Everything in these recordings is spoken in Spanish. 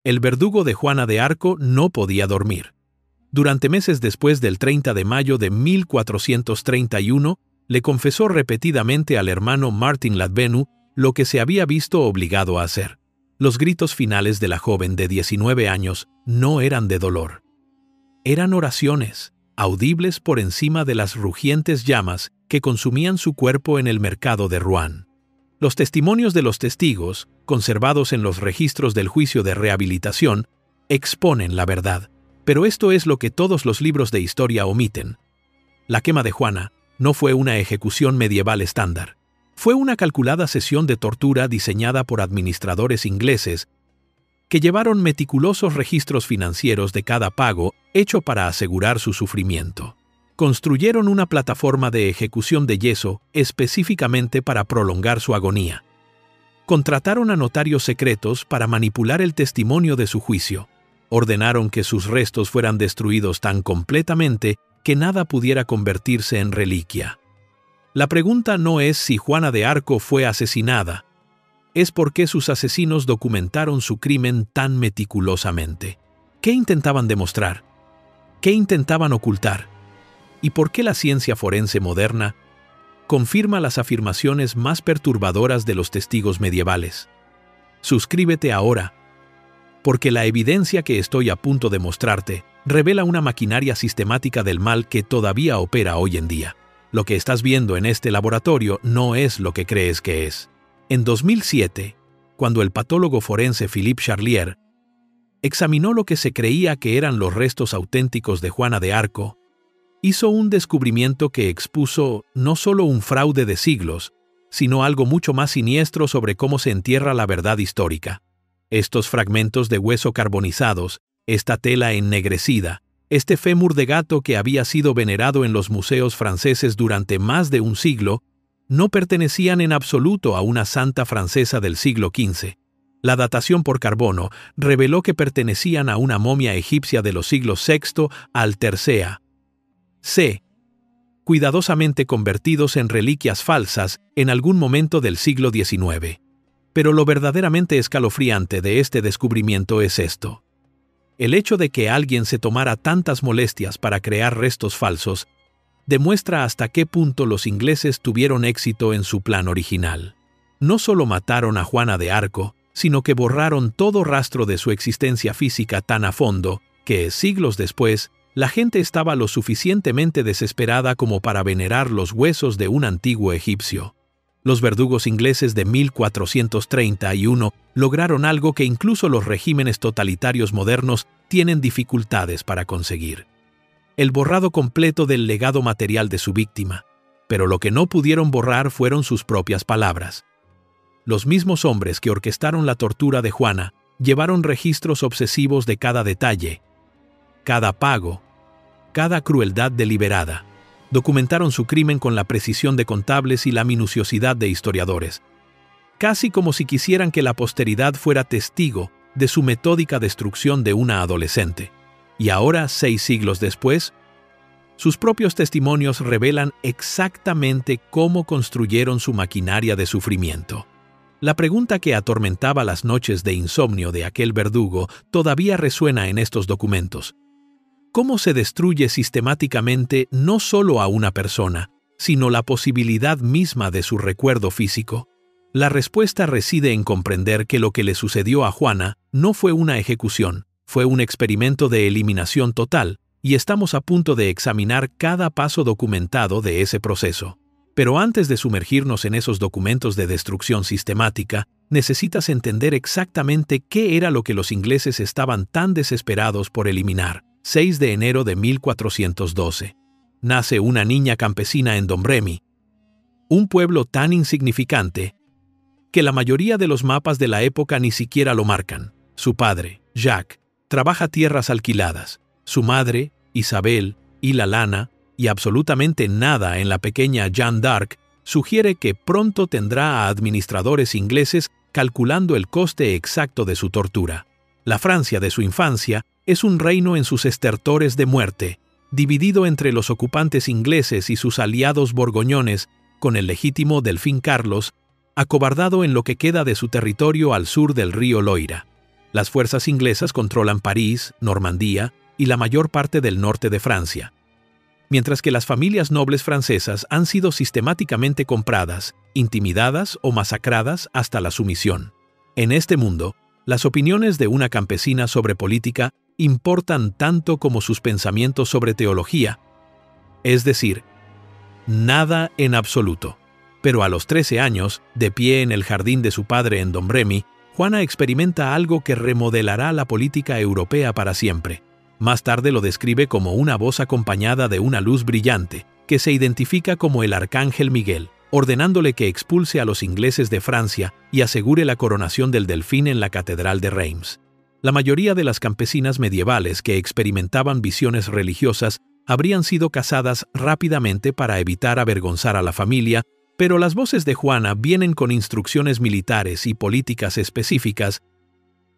El verdugo de Juana de Arco no podía dormir. Durante meses después del 30 de mayo de 1431, le confesó repetidamente al hermano Martin Ladvenu lo que se había visto obligado a hacer. Los gritos finales de la joven de 19 años no eran de dolor. Eran oraciones, audibles por encima de las rugientes llamas que consumían su cuerpo en el mercado de Rouen. Los testimonios de los testigos, conservados en los registros del juicio de rehabilitación, exponen la verdad, pero esto es lo que todos los libros de historia omiten. La quema de Juana no fue una ejecución medieval estándar. Fue una calculada sesión de tortura diseñada por administradores ingleses que llevaron meticulosos registros financieros de cada pago hecho para asegurar su sufrimiento. Construyeron una plataforma de ejecución de yeso específicamente para prolongar su agonía. Contrataron a notarios secretos para manipular el testimonio de su juicio. Ordenaron que sus restos fueran destruidos tan completamente que nada pudiera convertirse en reliquia. La pregunta no es si Juana de Arco fue asesinada, es por qué sus asesinos documentaron su crimen tan meticulosamente. ¿Qué intentaban demostrar? ¿Qué intentaban ocultar? ¿Y por qué la ciencia forense moderna confirma las afirmaciones más perturbadoras de los testigos medievales? Suscríbete ahora, porque la evidencia que estoy a punto de mostrarte revela una maquinaria sistemática del mal que todavía opera hoy en día. Lo que estás viendo en este laboratorio no es lo que crees que es. En 2007, cuando el patólogo forense Philippe Charlier examinó lo que se creía que eran los restos auténticos de Juana de Arco, hizo un descubrimiento que expuso no solo un fraude de siglos, sino algo mucho más siniestro sobre cómo se entierra la verdad histórica. Estos fragmentos de hueso carbonizados, esta tela ennegrecida, este fémur de gato que había sido venerado en los museos franceses durante más de un siglo, no pertenecían en absoluto a una santa francesa del siglo XV. La datación por carbono reveló que pertenecían a una momia egipcia de los siglos VI al III cuidadosamente convertidos en reliquias falsas en algún momento del siglo XIX. Pero lo verdaderamente escalofriante de este descubrimiento es esto. El hecho de que alguien se tomara tantas molestias para crear restos falsos demuestra hasta qué punto los ingleses tuvieron éxito en su plan original. No solo mataron a Juana de Arco, sino que borraron todo rastro de su existencia física tan a fondo que, siglos después, la gente estaba lo suficientemente desesperada como para venerar los huesos de un antiguo egipcio. Los verdugos ingleses de 1431 lograron algo que incluso los regímenes totalitarios modernos tienen dificultades para conseguir: el borrado completo del legado material de su víctima. Pero lo que no pudieron borrar fueron sus propias palabras. Los mismos hombres que orquestaron la tortura de Juana llevaron registros obsesivos de cada detalle, cada pago, cada crueldad deliberada. Documentaron su crimen con la precisión de contables y la minuciosidad de historiadores, casi como si quisieran que la posteridad fuera testigo de su metódica destrucción de una adolescente. Y ahora, 6 siglos después, sus propios testimonios revelan exactamente cómo construyeron su maquinaria de sufrimiento. La pregunta que atormentaba las noches de insomnio de aquel verdugo todavía resuena en estos documentos. ¿Cómo se destruye sistemáticamente no solo a una persona, sino la posibilidad misma de su recuerdo físico? La respuesta reside en comprender que lo que le sucedió a Juana no fue una ejecución, fue un experimento de eliminación total, y estamos a punto de examinar cada paso documentado de ese proceso. Pero antes de sumergirnos en esos documentos de destrucción sistemática, necesitas entender exactamente qué era lo que los ingleses estaban tan desesperados por eliminar. 6 de enero de 1412. Nace una niña campesina en Domremy, un pueblo tan insignificante que la mayoría de los mapas de la época ni siquiera lo marcan. Su padre, Jacques, trabaja tierras alquiladas. Su madre, Isabel, y la lana, y absolutamente nada en la pequeña Jeanne d'Arc, sugiere que pronto tendrá a administradores ingleses calculando el coste exacto de su tortura. La Francia de su infancia es un reino en sus estertores de muerte, dividido entre los ocupantes ingleses y sus aliados borgoñones, con el legítimo Delfín Carlos, acobardado en lo que queda de su territorio al sur del río Loira. Las fuerzas inglesas controlan París, Normandía y la mayor parte del norte de Francia, mientras que las familias nobles francesas han sido sistemáticamente compradas, intimidadas o masacradas hasta la sumisión. En este mundo, las opiniones de una campesina sobre política importan tanto como sus pensamientos sobre teología, es decir, nada en absoluto. Pero a los 13 años, de pie en el jardín de su padre en Domremy, Juana experimenta algo que remodelará la política europea para siempre. Más tarde lo describe como una voz acompañada de una luz brillante, que se identifica como el arcángel Miguel, ordenándole que expulse a los ingleses de Francia y asegure la coronación del delfín en la catedral de Reims. La mayoría de las campesinas medievales que experimentaban visiones religiosas habrían sido casadas rápidamente para evitar avergonzar a la familia, pero las voces de Juana vienen con instrucciones militares y políticas específicas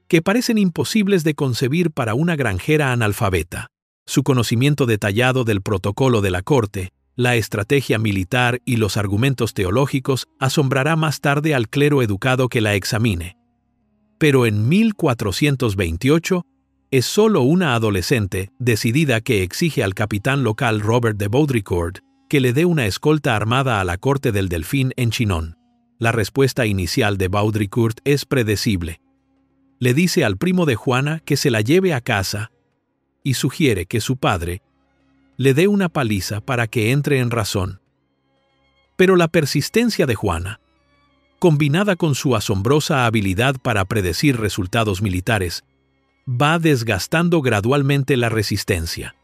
que parecen imposibles de concebir para una granjera analfabeta. Su conocimiento detallado del protocolo de la corte, la estrategia militar y los argumentos teológicos asombrará más tarde al clero educado que la examine. Pero en 1428 es solo una adolescente decidida que exige al capitán local Robert de Baudricourt que le dé una escolta armada a la corte del Delfín en Chinon. La respuesta inicial de Baudricourt es predecible. Le dice al primo de Juana que se la lleve a casa y sugiere que su padre le dé una paliza para que entre en razón. Pero la persistencia de Juana, combinada con su asombrosa habilidad para predecir resultados militares, va desgastando gradualmente la resistencia.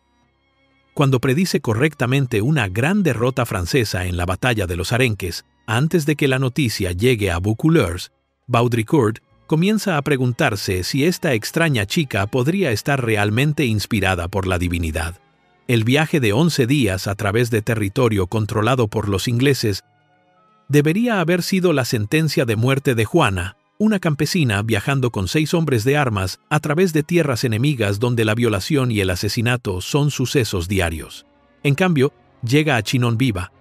Cuando predice correctamente una gran derrota francesa en la batalla de los Arenques, antes de que la noticia llegue a Vaucouleurs, Baudricourt comienza a preguntarse si esta extraña chica podría estar realmente inspirada por la divinidad. El viaje de 11 días a través de territorio controlado por los ingleses debería haber sido la sentencia de muerte de Juana, una campesina viajando con 6 hombres de armas a través de tierras enemigas donde la violación y el asesinato son sucesos diarios. En cambio, llega a Chinon viva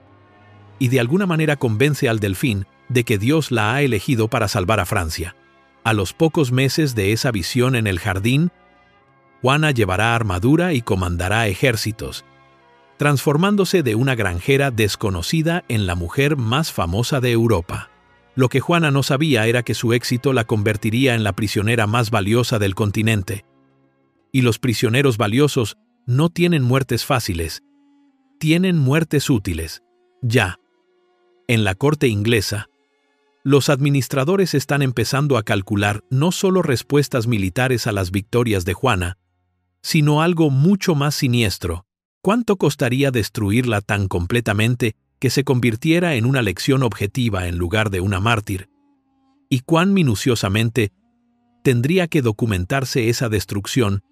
y de alguna manera convence al delfín de que Dios la ha elegido para salvar a Francia. A los pocos meses de esa visión en el jardín, Juana llevará armadura y comandará ejércitos, transformándose de una granjera desconocida en la mujer más famosa de Europa. Lo que Juana no sabía era que su éxito la convertiría en la prisionera más valiosa del continente. Y los prisioneros valiosos no tienen muertes fáciles, tienen muertes útiles. Ya, en la corte inglesa, los administradores están empezando a calcular no solo respuestas militares a las victorias de Juana, sino algo mucho más siniestro. ¿Cuánto costaría destruirla tan completamente que se convirtiera en una lección objetiva en lugar de una mártir? ¿Y cuán minuciosamente tendría que documentarse esa destrucción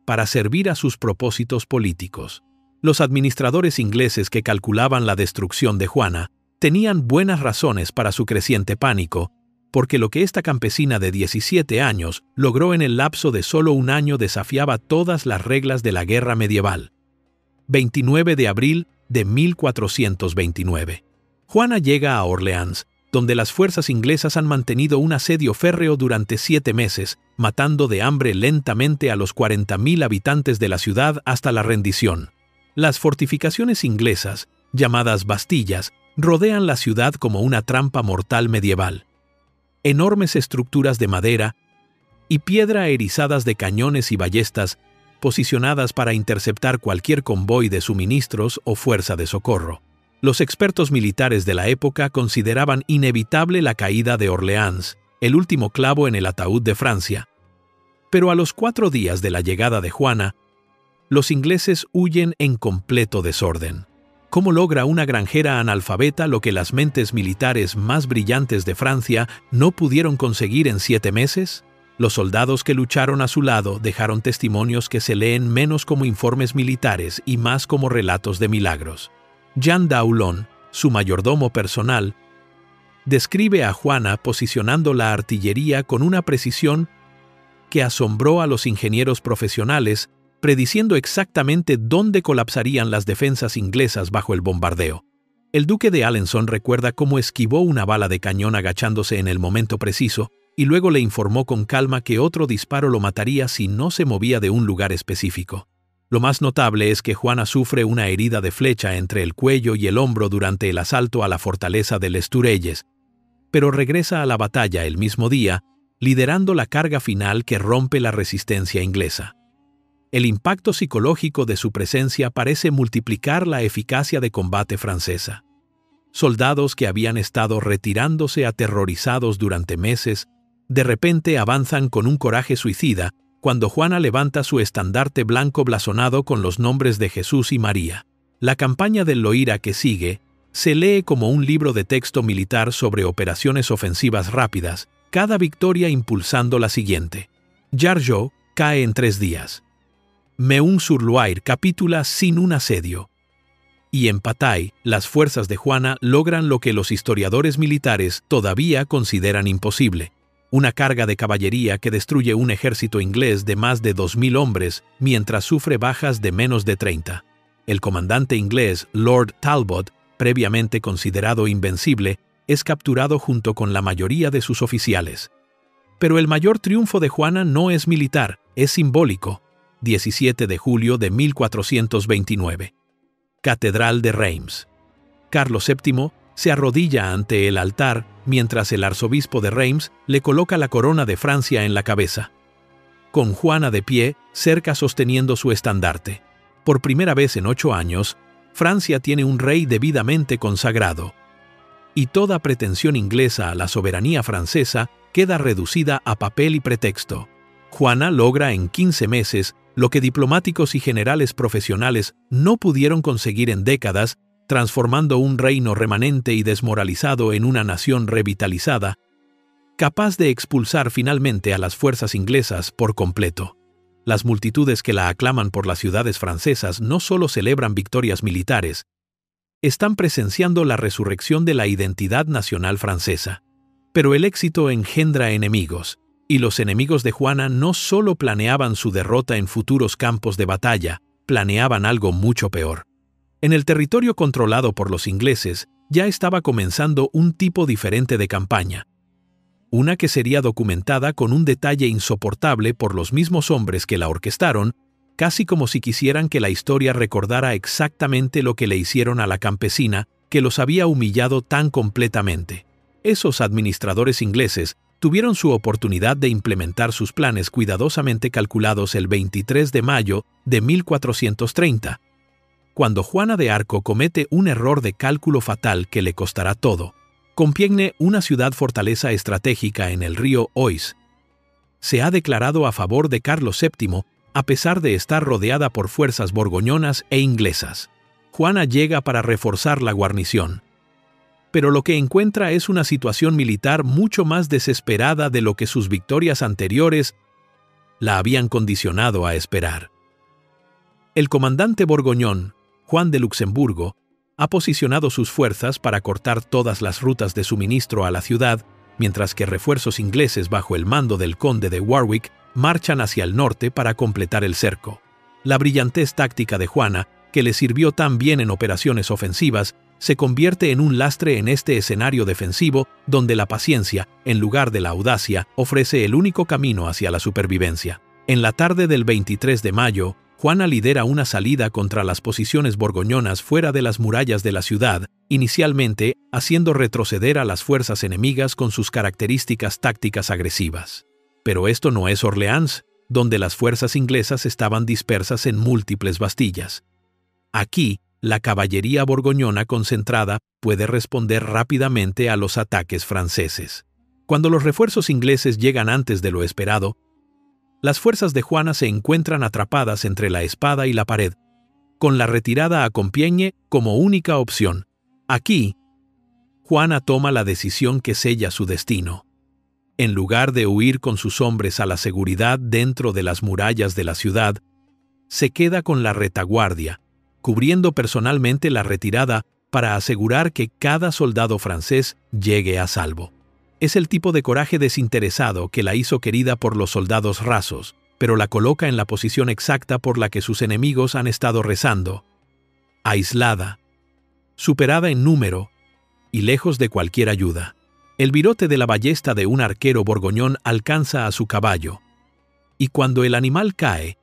para servir a sus propósitos políticos? Los administradores ingleses que calculaban la destrucción de Juana tenían buenas razones para su creciente pánico, porque lo que esta campesina de 17 años logró en el lapso de solo un año desafiaba todas las reglas de la guerra medieval. 29 de abril de 1429. Juana llega a Orleans, donde las fuerzas inglesas han mantenido un asedio férreo durante 7 meses, matando de hambre lentamente a los 40.000 habitantes de la ciudad hasta la rendición. Las fortificaciones inglesas, llamadas bastillas, rodean la ciudad como una trampa mortal medieval. Enormes estructuras de madera y piedra erizadas de cañones y ballestas posicionadas para interceptar cualquier convoy de suministros o fuerza de socorro. Los expertos militares de la época consideraban inevitable la caída de Orleans, el último clavo en el ataúd de Francia. Pero a los 4 días de la llegada de Juana, los ingleses huyen en completo desorden. ¿Cómo logra una granjera analfabeta lo que las mentes militares más brillantes de Francia no pudieron conseguir en 7 meses? Los soldados que lucharon a su lado dejaron testimonios que se leen menos como informes militares y más como relatos de milagros. Jean d'Aulon, su mayordomo personal, describe a Juana posicionando la artillería con una precisión que asombró a los ingenieros profesionales, prediciendo exactamente dónde colapsarían las defensas inglesas bajo el bombardeo. El duque de Alençon recuerda cómo esquivó una bala de cañón agachándose en el momento preciso y luego le informó con calma que otro disparo lo mataría si no se movía de un lugar específico. Lo más notable es que Juana sufre una herida de flecha entre el cuello y el hombro durante el asalto a la fortaleza de Les Tourelles, pero regresa a la batalla el mismo día, liderando la carga final que rompe la resistencia inglesa. El impacto psicológico de su presencia parece multiplicar la eficacia de combate francesa. Soldados que habían estado retirándose aterrorizados durante meses, de repente avanzan con un coraje suicida cuando Juana levanta su estandarte blanco blasonado con los nombres de Jesús y María. La campaña del Loira que sigue se lee como un libro de texto militar sobre operaciones ofensivas rápidas, cada victoria impulsando la siguiente. Jargeau cae en 3 días. Meun-sur-Loire capitula sin un asedio. Y en Patay, las fuerzas de Juana logran lo que los historiadores militares todavía consideran imposible: una carga de caballería que destruye un ejército inglés de más de 2.000 hombres mientras sufre bajas de menos de 30. El comandante inglés Lord Talbot, previamente considerado invencible, es capturado junto con la mayoría de sus oficiales. Pero el mayor triunfo de Juana no es militar, es simbólico. 17 de julio de 1429. Catedral de Reims. Carlos VII se arrodilla ante el altar mientras el arzobispo de Reims le coloca la corona de Francia en la cabeza. Con Juana de pie, cerca sosteniendo su estandarte. Por primera vez en 8 años, Francia tiene un rey debidamente consagrado. Y toda pretensión inglesa a la soberanía francesa queda reducida a papel y pretexto. Juana logra en 15 meses lo que diplomáticos y generales profesionales no pudieron conseguir en décadas, transformando un reino remanente y desmoralizado en una nación revitalizada, capaz de expulsar finalmente a las fuerzas inglesas por completo. Las multitudes que la aclaman por las ciudades francesas no solo celebran victorias militares, están presenciando la resurrección de la identidad nacional francesa. Pero el éxito engendra enemigos, y los enemigos de Juana no solo planeaban su derrota en futuros campos de batalla, planeaban algo mucho peor. En el territorio controlado por los ingleses ya estaba comenzando un tipo diferente de campaña. Una que sería documentada con un detalle insoportable por los mismos hombres que la orquestaron, casi como si quisieran que la historia recordara exactamente lo que le hicieron a la campesina que los había humillado tan completamente. Esos administradores ingleses tuvieron su oportunidad de implementar sus planes cuidadosamente calculados el 23 de mayo de 1430, cuando Juana de Arco comete un error de cálculo fatal que le costará todo. Compiègne, una ciudad-fortaleza estratégica en el río Oise, se ha declarado a favor de Carlos VII a pesar de estar rodeada por fuerzas borgoñonas e inglesas. Juana llega para reforzar la guarnición. Pero lo que encuentra es una situación militar mucho más desesperada de lo que sus victorias anteriores la habían condicionado a esperar. El comandante borgoñón, Juan de Luxemburgo, ha posicionado sus fuerzas para cortar todas las rutas de suministro a la ciudad, mientras que refuerzos ingleses bajo el mando del conde de Warwick marchan hacia el norte para completar el cerco. La brillantez táctica de Juana, que le sirvió tan bien en operaciones ofensivas, se convierte en un lastre en este escenario defensivo donde la paciencia, en lugar de la audacia, ofrece el único camino hacia la supervivencia. En la tarde del 23 de mayo, Juana lidera una salida contra las posiciones borgoñonas fuera de las murallas de la ciudad, inicialmente haciendo retroceder a las fuerzas enemigas con sus características tácticas agresivas. Pero esto no es Orleans, donde las fuerzas inglesas estaban dispersas en múltiples bastillas. Aquí, la caballería borgoñona concentrada puede responder rápidamente a los ataques franceses. Cuando los refuerzos ingleses llegan antes de lo esperado, las fuerzas de Juana se encuentran atrapadas entre la espada y la pared, con la retirada a Compiègne como única opción. Aquí, Juana toma la decisión que sella su destino. En lugar de huir con sus hombres a la seguridad dentro de las murallas de la ciudad, se queda con la retaguardia, cubriendo personalmente la retirada para asegurar que cada soldado francés llegue a salvo. Es el tipo de coraje desinteresado que la hizo querida por los soldados rasos, pero la coloca en la posición exacta por la que sus enemigos han estado rezando. Aislada, superada en número y lejos de cualquier ayuda. El virote de la ballesta de un arquero borgoñón alcanza a su caballo. Y cuando el animal cae,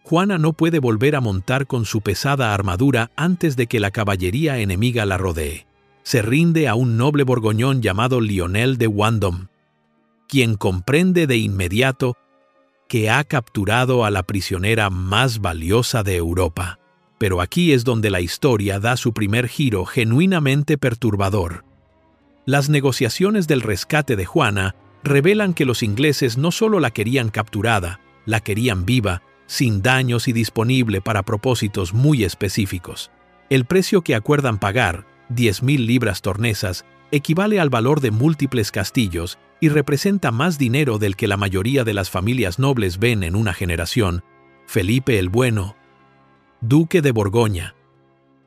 Juana no puede volver a montar con su pesada armadura antes de que la caballería enemiga la rodee. Se rinde a un noble borgoñón llamado Lionel de Vendôme, quien comprende de inmediato que ha capturado a la prisionera más valiosa de Europa. Pero aquí es donde la historia da su primer giro genuinamente perturbador. Las negociaciones del rescate de Juana revelan que los ingleses no solo la querían capturada, la querían viva, sin daños y disponible para propósitos muy específicos. El precio que acuerdan pagar, 10.000 libras tornesas, equivale al valor de múltiples castillos y representa más dinero del que la mayoría de las familias nobles ven en una generación. Felipe el Bueno, duque de Borgoña,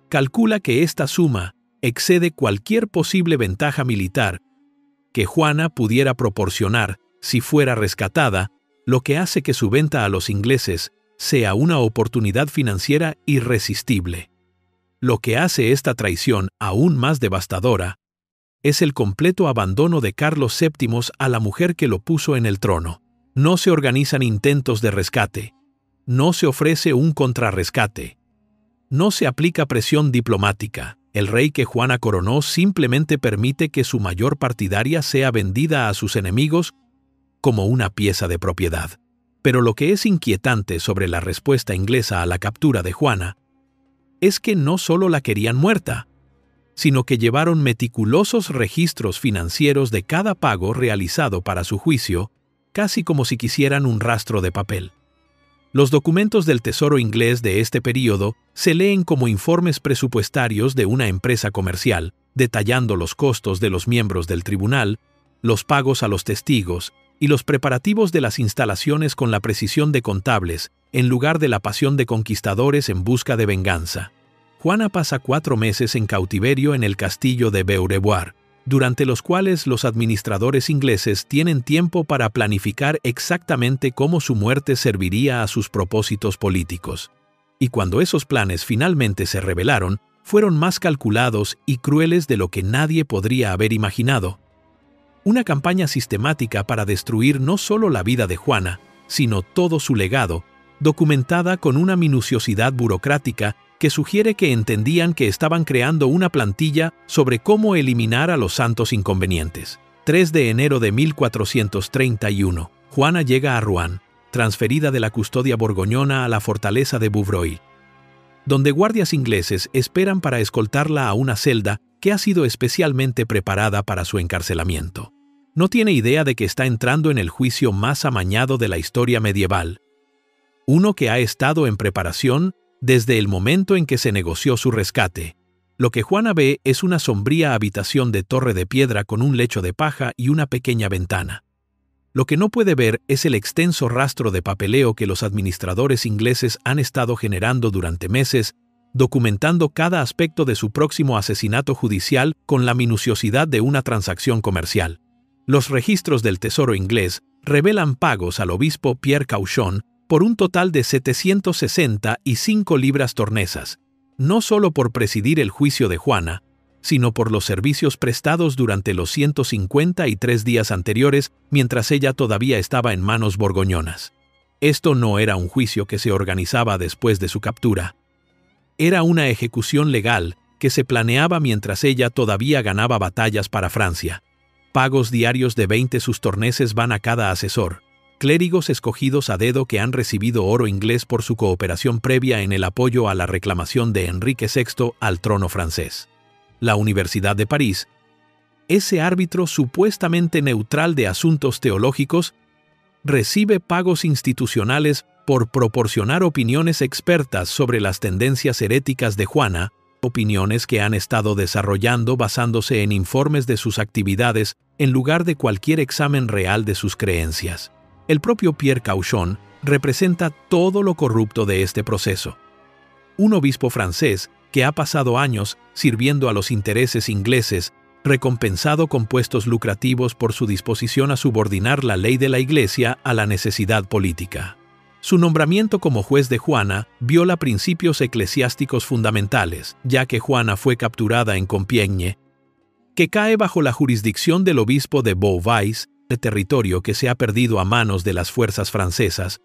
calcula que esta suma excede cualquier posible ventaja militar que Juana pudiera proporcionar si fuera rescatada, lo que hace que su venta a los ingleses sea una oportunidad financiera irresistible. Lo que hace esta traición aún más devastadora es el completo abandono de Carlos VII a la mujer que lo puso en el trono. No se organizan intentos de rescate, no se ofrece un contrarrescate, no se aplica presión diplomática. El rey que Juana coronó simplemente permite que su mayor partidaria sea vendida a sus enemigos como una pieza de propiedad. Pero lo que es inquietante sobre la respuesta inglesa a la captura de Juana es que no solo la querían muerta, sino que llevaron meticulosos registros financieros de cada pago realizado para su juicio, casi como si quisieran un rastro de papel. Los documentos del Tesoro inglés de este período se leen como informes presupuestarios de una empresa comercial, detallando los costos de los miembros del tribunal, los pagos a los testigos y los preparativos de las instalaciones con la precisión de contables, en lugar de la pasión de conquistadores en busca de venganza. Juana pasa 4 meses en cautiverio en el castillo de Beaurevoir, durante los cuales los administradores ingleses tienen tiempo para planificar exactamente cómo su muerte serviría a sus propósitos políticos. Y cuando esos planes finalmente se revelaron, fueron más calculados y crueles de lo que nadie podría haber imaginado. Una campaña sistemática para destruir no solo la vida de Juana, sino todo su legado, documentada con una minuciosidad burocrática que sugiere que entendían que estaban creando una plantilla sobre cómo eliminar a los santos inconvenientes. 3 de enero de 1431, Juana llega a Rouen, transferida de la custodia borgoñona a la fortaleza de Bouvroy, donde guardias ingleses esperan para escoltarla a una celda que ha sido especialmente preparada para su encarcelamiento. No tiene idea de que está entrando en el juicio más amañado de la historia medieval, uno que ha estado en preparación desde el momento en que se negoció su rescate. Lo que Juana ve es una sombría habitación de torre de piedra con un lecho de paja y una pequeña ventana. Lo que no puede ver es el extenso rastro de papeleo que los administradores ingleses han estado generando durante meses, documentando cada aspecto de su próximo asesinato judicial con la minuciosidad de una transacción comercial. Los registros del Tesoro inglés revelan pagos al obispo Pierre Cauchon por un total de 765 libras tornesas, no solo por presidir el juicio de Juana, sino por los servicios prestados durante los 153 días anteriores mientras ella todavía estaba en manos borgoñonas. Esto no era un juicio que se organizaba después de su captura. Era una ejecución legal que se planeaba mientras ella todavía ganaba batallas para Francia. Pagos diarios de 20 sustorneses van a cada asesor. Clérigos escogidos a dedo que han recibido oro inglés por su cooperación previa en el apoyo a la reclamación de Enrique VI al trono francés. La Universidad de París, ese árbitro supuestamente neutral de asuntos teológicos, recibe pagos institucionales por proporcionar opiniones expertas sobre las tendencias heréticas de Juana, opiniones que han estado desarrollando basándose en informes de sus actividades en lugar de cualquier examen real de sus creencias. El propio Pierre Cauchon representa todo lo corrupto de este proceso. Un obispo francés que ha pasado años sirviendo a los intereses ingleses, recompensado con puestos lucrativos por su disposición a subordinar la ley de la Iglesia a la necesidad política. Su nombramiento como juez de Juana viola principios eclesiásticos fundamentales, ya que Juana fue capturada en Compiègne, que cae bajo la jurisdicción del obispo de Beauvais, de territorio que se ha perdido a manos de las fuerzas francesas,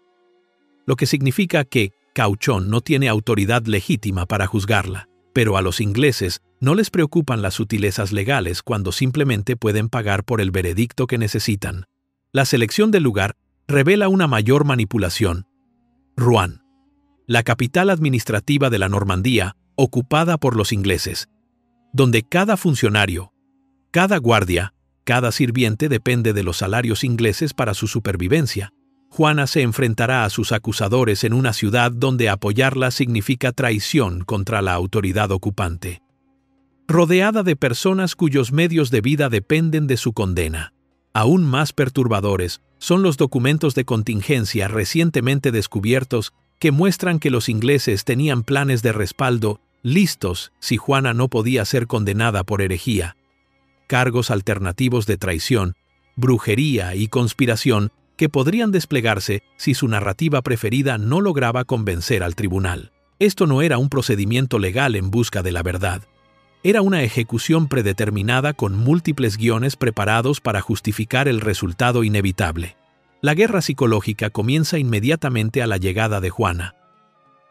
lo que significa que Cauchon no tiene autoridad legítima para juzgarla. Pero a los ingleses no les preocupan las sutilezas legales cuando simplemente pueden pagar por el veredicto que necesitan. La selección del lugar revela una mayor manipulación. Rouen, la capital administrativa de la Normandía, ocupada por los ingleses, donde cada funcionario, cada guardia, cada sirviente depende de los salarios ingleses para su supervivencia. Juana se enfrentará a sus acusadores en una ciudad donde apoyarla significa traición contra la autoridad ocupante. Rodeada de personas cuyos medios de vida dependen de su condena. Aún más perturbadores son los documentos de contingencia recientemente descubiertos que muestran que los ingleses tenían planes de respaldo listos si Juana no podía ser condenada por herejía. Cargos alternativos de traición, brujería y conspiración que podrían desplegarse si su narrativa preferida no lograba convencer al tribunal. Esto no era un procedimiento legal en busca de la verdad. Era una ejecución predeterminada con múltiples guiones preparados para justificar el resultado inevitable. La guerra psicológica comienza inmediatamente a la llegada de Juana.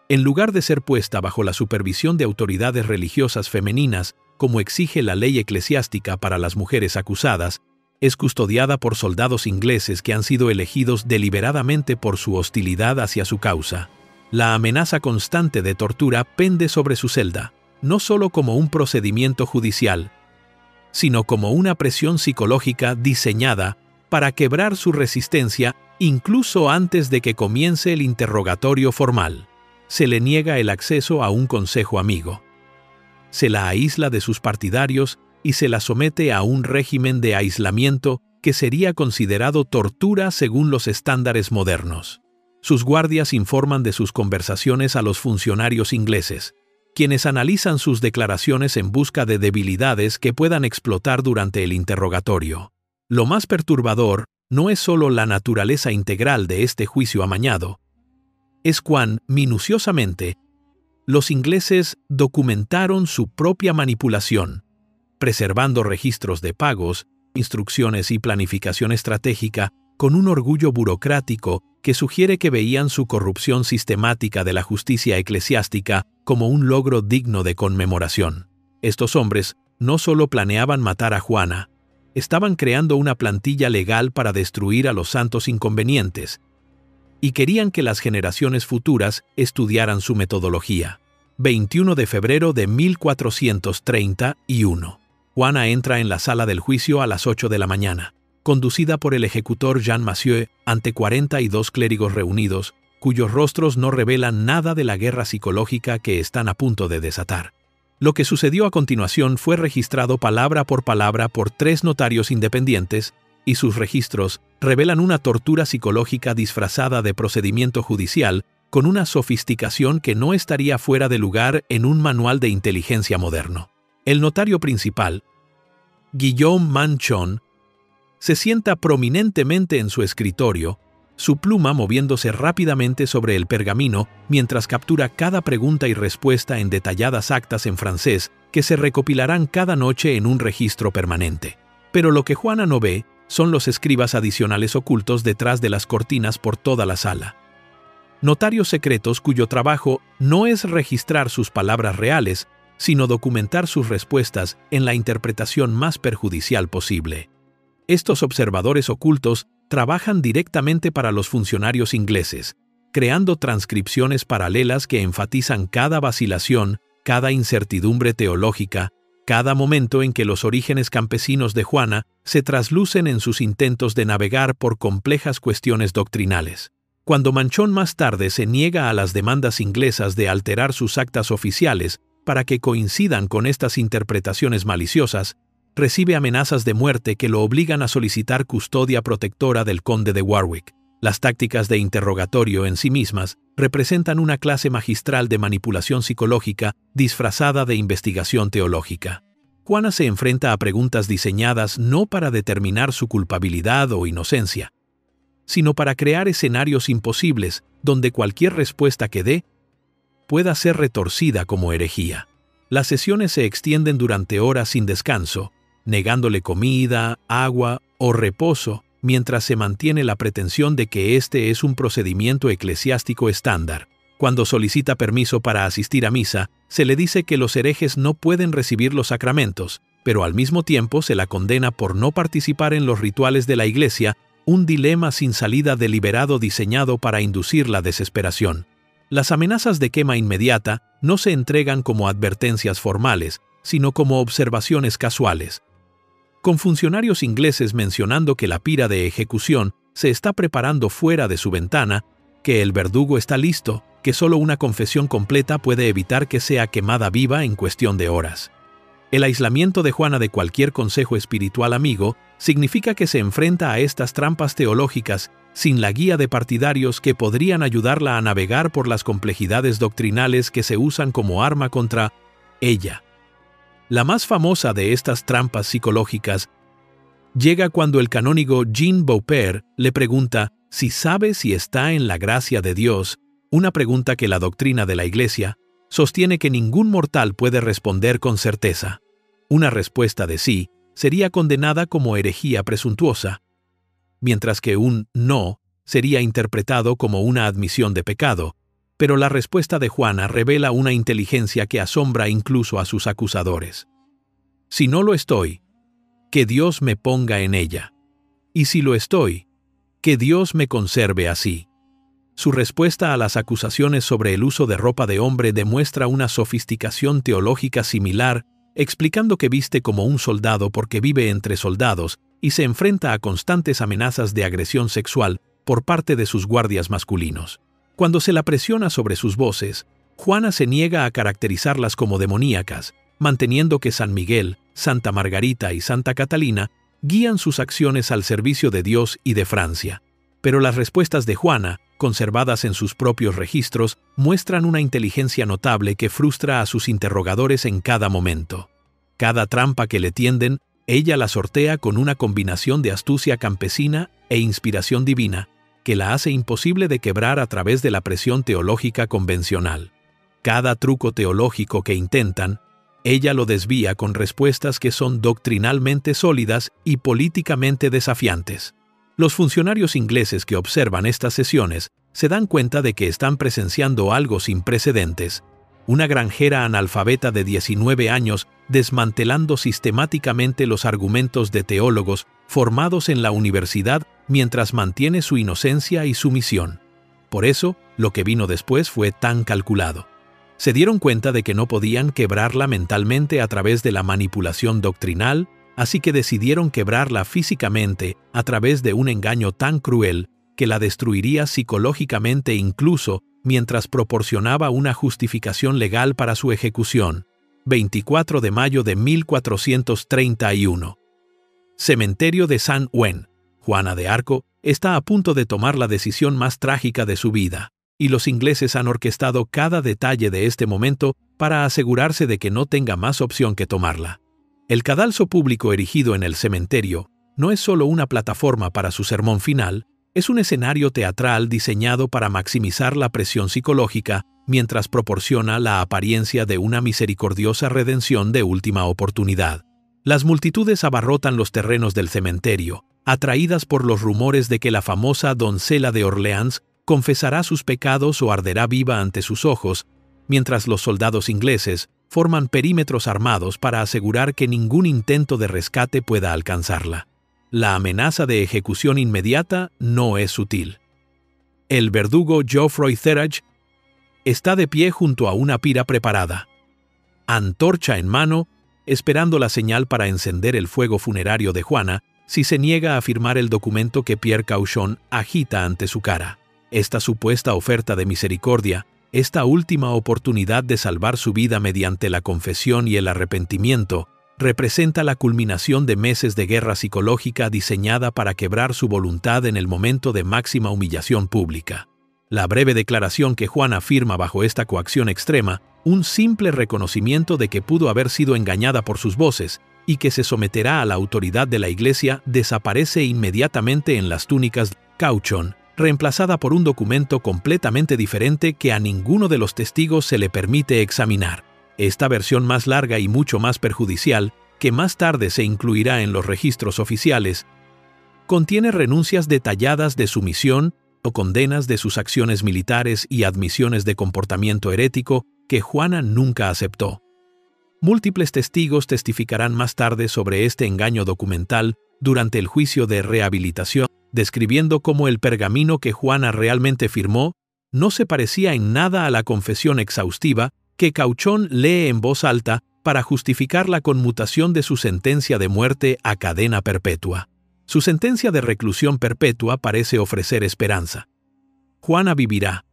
En lugar de ser puesta bajo la supervisión de autoridades religiosas femeninas, como exige la ley eclesiástica para las mujeres acusadas, es custodiada por soldados ingleses que han sido elegidos deliberadamente por su hostilidad hacia su causa. La amenaza constante de tortura pende sobre su celda, no solo como un procedimiento judicial, sino como una presión psicológica diseñada para quebrar su resistencia incluso antes de que comience el interrogatorio formal. Se le niega el acceso a un consejo amigo. Se la aísla de sus partidarios y se la somete a un régimen de aislamiento que sería considerado tortura según los estándares modernos. Sus guardias informan de sus conversaciones a los funcionarios ingleses, quienes analizan sus declaraciones en busca de debilidades que puedan explotar durante el interrogatorio. Lo más perturbador no es solo la naturaleza integral de este juicio amañado, es cuán minuciosamente los ingleses documentaron su propia manipulación, preservando registros de pagos, instrucciones y planificación estratégica con un orgullo burocrático que sugiere que veían su corrupción sistemática de la justicia eclesiástica como un logro digno de conmemoración. Estos hombres no solo planeaban matar a Juana, estaban creando una plantilla legal para destruir a los santos inconvenientes, y querían que las generaciones futuras estudiaran su metodología. 21 de febrero de 1431. Juana entra en la sala del juicio a las 8 de la mañana, conducida por el ejecutor Jean Massieu ante 42 clérigos reunidos, cuyos rostros no revelan nada de la guerra psicológica que están a punto de desatar. Lo que sucedió a continuación fue registrado palabra por 3 notarios independientes, y sus registros revelan una tortura psicológica disfrazada de procedimiento judicial con una sofisticación que no estaría fuera de lugar en un manual de inteligencia moderno. El notario principal, Guillaume Manchon, se sienta prominentemente en su escritorio, su pluma moviéndose rápidamente sobre el pergamino mientras captura cada pregunta y respuesta en detalladas actas en francés que se recopilarán cada noche en un registro permanente. Pero lo que Juana no ve son los escribas adicionales ocultos detrás de las cortinas por toda la sala. Notarios secretos cuyo trabajo no es registrar sus palabras reales, sino documentar sus respuestas en la interpretación más perjudicial posible. Estos observadores ocultos trabajan directamente para los funcionarios ingleses, creando transcripciones paralelas que enfatizan cada vacilación, cada incertidumbre teológica, cada momento en que los orígenes campesinos de Juana se traslucen en sus intentos de navegar por complejas cuestiones doctrinales. Cuando Manchón más tarde se niega a las demandas inglesas de alterar sus actas oficiales para que coincidan con estas interpretaciones maliciosas, recibe amenazas de muerte que lo obligan a solicitar custodia protectora del conde de Warwick. Las tácticas de interrogatorio en sí mismas representan una clase magistral de manipulación psicológica disfrazada de investigación teológica. Juana se enfrenta a preguntas diseñadas no para determinar su culpabilidad o inocencia, sino para crear escenarios imposibles donde cualquier respuesta que dé pueda ser retorcida como herejía. Las sesiones se extienden durante horas sin descanso, negándole comida, agua o reposo, mientras se mantiene la pretensión de que este es un procedimiento eclesiástico estándar. Cuando solicita permiso para asistir a misa, se le dice que los herejes no pueden recibir los sacramentos, pero al mismo tiempo se la condena por no participar en los rituales de la Iglesia, un dilema sin salida deliberado diseñado para inducir la desesperación. Las amenazas de quema inmediata no se entregan como advertencias formales, sino como observaciones casuales, con funcionarios ingleses mencionando que la pira de ejecución se está preparando fuera de su ventana, que el verdugo está listo, que solo una confesión completa puede evitar que sea quemada viva en cuestión de horas. El aislamiento de Juana de cualquier consejo espiritual amigo significa que se enfrenta a estas trampas teológicas sin la guía de partidarios que podrían ayudarla a navegar por las complejidades doctrinales que se usan como arma contra ella. La más famosa de estas trampas psicológicas llega cuando el canónigo Jean Beaupère le pregunta si sabe si está en la gracia de Dios, una pregunta que la doctrina de la Iglesia sostiene que ningún mortal puede responder con certeza. Una respuesta de sí sería condenada como herejía presuntuosa, mientras que un no sería interpretado como una admisión de pecado, pero la respuesta de Juana revela una inteligencia que asombra incluso a sus acusadores. Si no lo estoy, que Dios me ponga en ella. Y si lo estoy, que Dios me conserve así. Su respuesta a las acusaciones sobre el uso de ropa de hombre demuestra una sofisticación teológica similar, explicando que viste como un soldado porque vive entre soldados y se enfrenta a constantes amenazas de agresión sexual por parte de sus guardias masculinos. Cuando se la presiona sobre sus voces, Juana se niega a caracterizarlas como demoníacas, manteniendo que San Miguel, Santa Margarita y Santa Catalina guían sus acciones al servicio de Dios y de Francia. Pero las respuestas de Juana, conservadas en sus propios registros, muestran una inteligencia notable que frustra a sus interrogadores en cada momento. Cada trampa que le tienden, ella la sortea con una combinación de astucia campesina e inspiración divina, que la hace imposible de quebrar a través de la presión teológica convencional. Cada truco teológico que intentan, ella lo desvía con respuestas que son doctrinalmente sólidas y políticamente desafiantes. Los funcionarios ingleses que observan estas sesiones se dan cuenta de que están presenciando algo sin precedentes. Una granjera analfabeta de 19 años desmantelando sistemáticamente los argumentos de teólogos formados en la universidad mientras mantiene su inocencia y sumisión. Por eso, lo que vino después fue tan calculado. Se dieron cuenta de que no podían quebrarla mentalmente a través de la manipulación doctrinal, así que decidieron quebrarla físicamente a través de un engaño tan cruel que la destruiría psicológicamente incluso mientras proporcionaba una justificación legal para su ejecución. 24 de mayo de 1431. Cementerio de San Ouen. Juana de Arco está a punto de tomar la decisión más trágica de su vida, y los ingleses han orquestado cada detalle de este momento para asegurarse de que no tenga más opción que tomarla. El cadalso público erigido en el cementerio no es solo una plataforma para su sermón final, es un escenario teatral diseñado para maximizar la presión psicológica mientras proporciona la apariencia de una misericordiosa redención de última oportunidad. Las multitudes abarrotan los terrenos del cementerio, atraídas por los rumores de que la famosa doncella de Orleans confesará sus pecados o arderá viva ante sus ojos, mientras los soldados ingleses forman perímetros armados para asegurar que ningún intento de rescate pueda alcanzarla. La amenaza de ejecución inmediata no es sutil. El verdugo Geoffroy Theurage está de pie junto a una pira preparada, antorcha en mano, esperando la señal para encender el fuego funerario de Juana si se niega a firmar el documento que Pierre Cauchon agita ante su cara. Esta supuesta oferta de misericordia, esta última oportunidad de salvar su vida mediante la confesión y el arrepentimiento, representa la culminación de meses de guerra psicológica diseñada para quebrar su voluntad en el momento de máxima humillación pública. La breve declaración que Juana firma bajo esta coacción extrema, un simple reconocimiento de que pudo haber sido engañada por sus voces y que se someterá a la autoridad de la Iglesia, desaparece inmediatamente en las túnicas de Cauchon, reemplazada por un documento completamente diferente que a ninguno de los testigos se le permite examinar. Esta versión más larga y mucho más perjudicial que más tarde se incluirá en los registros oficiales, contiene renuncias detalladas de su misión o condenas de sus acciones militares y admisiones de comportamiento herético que Juana nunca aceptó. Múltiples testigos testificarán más tarde sobre este engaño documental durante el juicio de rehabilitación, describiendo cómo el pergamino que Juana realmente firmó no se parecía en nada a la confesión exhaustiva que Cauchón lee en voz alta para justificar la conmutación de su sentencia de muerte a cadena perpetua. Su sentencia de reclusión perpetua parece ofrecer esperanza. Juana vivirá,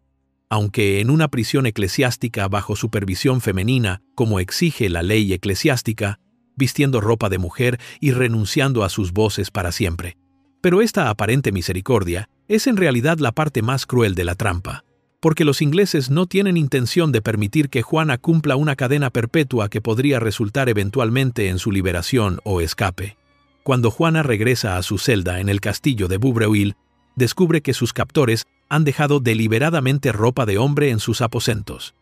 aunque en una prisión eclesiástica bajo supervisión femenina, como exige la ley eclesiástica, vistiendo ropa de mujer y renunciando a sus voces para siempre. Pero esta aparente misericordia es en realidad la parte más cruel de la trampa, porque los ingleses no tienen intención de permitir que Juana cumpla una cadena perpetua que podría resultar eventualmente en su liberación o escape. Cuando Juana regresa a su celda en el castillo de Beaubreuil, descubre que sus captores han dejado deliberadamente ropa de hombre en sus aposentos.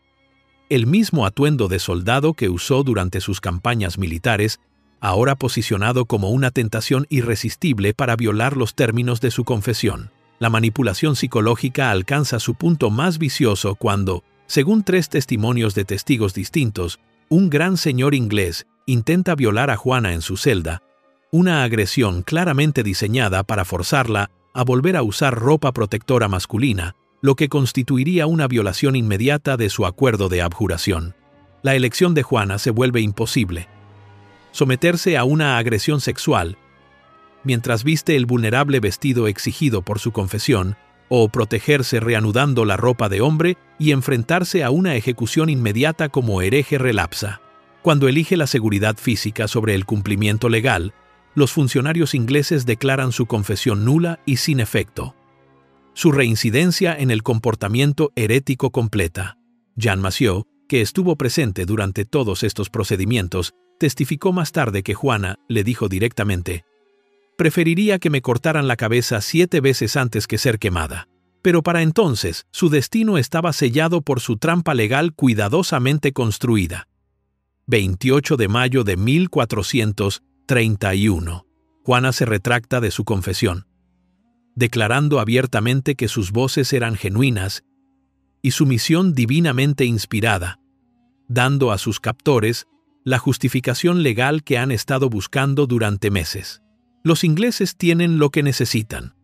El mismo atuendo de soldado que usó durante sus campañas militares, ahora posicionado como una tentación irresistible para violar los términos de su confesión. La manipulación psicológica alcanza su punto más vicioso cuando, según 3 testimonios de testigos distintos, un gran señor inglés intenta violar a Juana en su celda, una agresión claramente diseñada para forzarla a volver a usar ropa protectora masculina, lo que constituiría una violación inmediata de su acuerdo de abjuración. La elección de Juana se vuelve imposible. Someterse a una agresión sexual, mientras viste el vulnerable vestido exigido por su confesión, o protegerse reanudando la ropa de hombre y enfrentarse a una ejecución inmediata como hereje relapsa. Cuando elige la seguridad física sobre el cumplimiento legal, los funcionarios ingleses declaran su confesión nula y sin efecto. Su reincidencia en el comportamiento herético completa. Jean Massieu, que estuvo presente durante todos estos procedimientos, testificó más tarde que Juana le dijo directamente: «Preferiría que me cortaran la cabeza 7 veces antes que ser quemada». Pero para entonces, su destino estaba sellado por su trampa legal cuidadosamente construida. 28 de mayo de 1431. Juana se retracta de su confesión, declarando abiertamente que sus voces eran genuinas y su misión divinamente inspirada, dando a sus captores la justificación legal que han estado buscando durante meses. Los ingleses tienen lo que necesitan: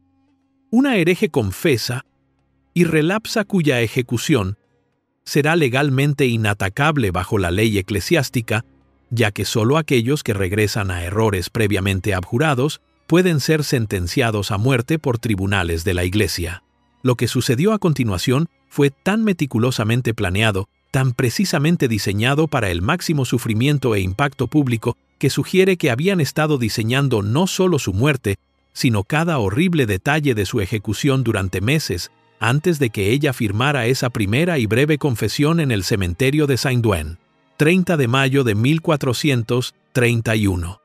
una hereje confesa y relapsa cuya ejecución será legalmente inatacable bajo la ley eclesiástica, ya que solo aquellos que regresan a errores previamente abjurados pueden ser sentenciados a muerte por tribunales de la Iglesia. Lo que sucedió a continuación fue tan meticulosamente planeado, tan precisamente diseñado para el máximo sufrimiento e impacto público, que sugiere que habían estado diseñando no solo su muerte, sino cada horrible detalle de su ejecución durante meses, antes de que ella firmara esa primera y breve confesión en el cementerio de Saint-Ouen. 30 de mayo de 1431.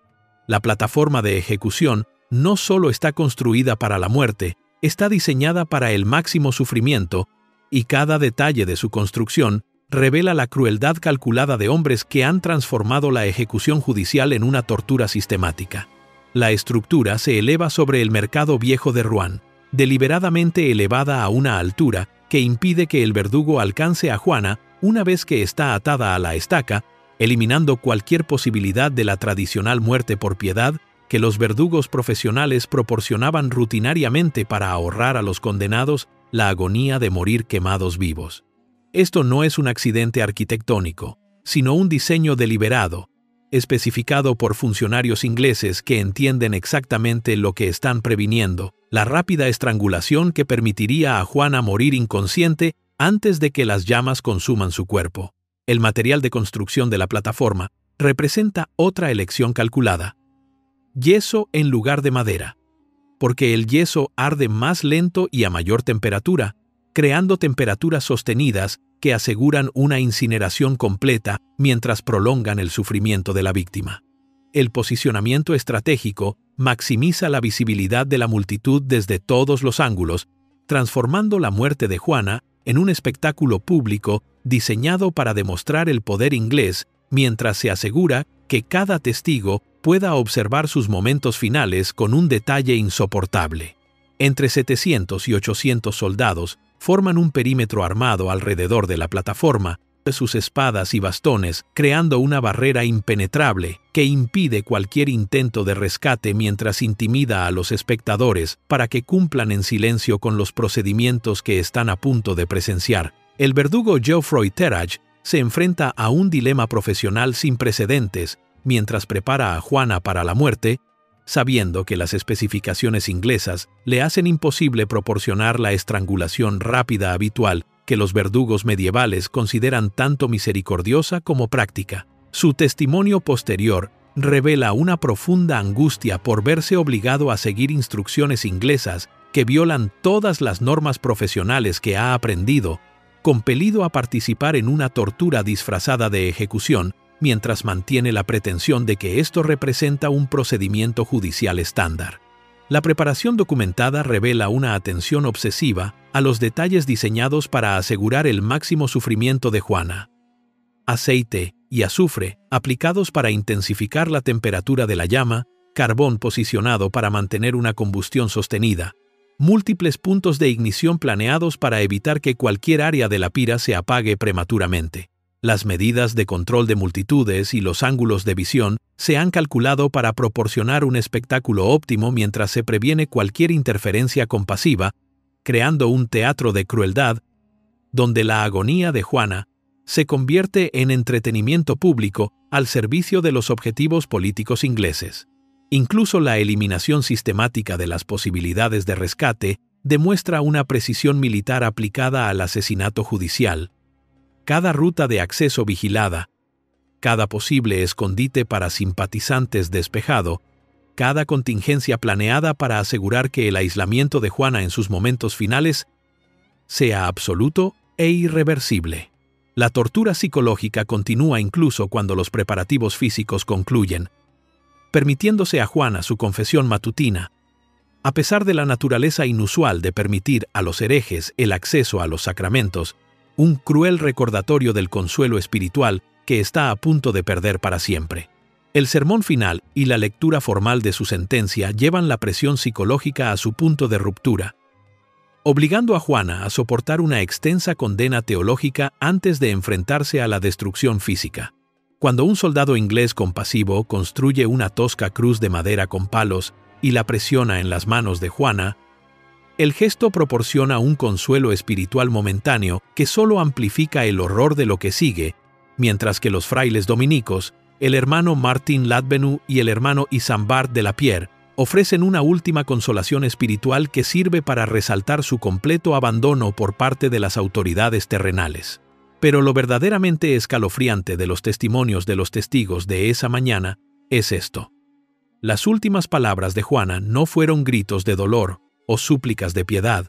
La plataforma de ejecución no solo está construida para la muerte, está diseñada para el máximo sufrimiento, y cada detalle de su construcción revela la crueldad calculada de hombres que han transformado la ejecución judicial en una tortura sistemática. La estructura se eleva sobre el mercado viejo de Rouen, deliberadamente elevada a una altura que impide que el verdugo alcance a Juana una vez que está atada a la estaca, eliminando cualquier posibilidad de la tradicional muerte por piedad que los verdugos profesionales proporcionaban rutinariamente para ahorrar a los condenados la agonía de morir quemados vivos. Esto no es un accidente arquitectónico, sino un diseño deliberado, especificado por funcionarios ingleses que entienden exactamente lo que están previniendo: la rápida estrangulación que permitiría a Juana morir inconsciente antes de que las llamas consuman su cuerpo. El material de construcción de la plataforma representa otra elección calculada: yeso en lugar de madera, porque el yeso arde más lento y a mayor temperatura, creando temperaturas sostenidas que aseguran una incineración completa mientras prolongan el sufrimiento de la víctima. El posicionamiento estratégico maximiza la visibilidad de la multitud desde todos los ángulos, transformando la muerte de Juana en un espectáculo público diseñado para demostrar el poder inglés, mientras se asegura que cada testigo pueda observar sus momentos finales con un detalle insoportable. Entre 700 y 800 soldados forman un perímetro armado alrededor de la plataforma, sus espadas y bastones, creando una barrera impenetrable que impide cualquier intento de rescate mientras intimida a los espectadores para que cumplan en silencio con los procedimientos que están a punto de presenciar. El verdugo Geoffroy Terrage se enfrenta a un dilema profesional sin precedentes mientras prepara a Juana para la muerte, sabiendo que las especificaciones inglesas le hacen imposible proporcionar la estrangulación rápida habitual que los verdugos medievales consideran tanto misericordiosa como práctica. Su testimonio posterior revela una profunda angustia por verse obligado a seguir instrucciones inglesas que violan todas las normas profesionales que ha aprendido, compelido a participar en una tortura disfrazada de ejecución, mientras mantiene la pretensión de que esto representa un procedimiento judicial estándar. La preparación documentada revela una atención obsesiva a los detalles diseñados para asegurar el máximo sufrimiento de Juana. Aceite y azufre aplicados para intensificar la temperatura de la llama, carbón posicionado para mantener una combustión sostenida, múltiples puntos de ignición planeados para evitar que cualquier área de la pira se apague prematuramente. Las medidas de control de multitudes y los ángulos de visión se han calculado para proporcionar un espectáculo óptimo mientras se previene cualquier interferencia compasiva, creando un teatro de crueldad, donde la agonía de Juana se convierte en entretenimiento público al servicio de los objetivos políticos ingleses. Incluso la eliminación sistemática de las posibilidades de rescate demuestra una precisión militar aplicada al asesinato judicial. Cada ruta de acceso vigilada, cada posible escondite para simpatizantes despejado, cada contingencia planeada para asegurar que el aislamiento de Juana en sus momentos finales sea absoluto e irreversible. La tortura psicológica continúa incluso cuando los preparativos físicos concluyen, permitiéndose a Juana su confesión matutina. A pesar de la naturaleza inusual de permitir a los herejes el acceso a los sacramentos, un cruel recordatorio del consuelo espiritual que está a punto de perder para siempre. El sermón final y la lectura formal de su sentencia llevan la presión psicológica a su punto de ruptura, obligando a Juana a soportar una extensa condena teológica antes de enfrentarse a la destrucción física. Cuando un soldado inglés compasivo construye una tosca cruz de madera con palos y la presiona en las manos de Juana, el gesto proporciona un consuelo espiritual momentáneo que solo amplifica el horror de lo que sigue, mientras que los frailes dominicos, el hermano Martin Ladvenu y el hermano Isambard de la Pierre, ofrecen una última consolación espiritual que sirve para resaltar su completo abandono por parte de las autoridades terrenales. Pero lo verdaderamente escalofriante de los testimonios de los testigos de esa mañana es esto. Las últimas palabras de Juana no fueron gritos de dolor o súplicas de piedad,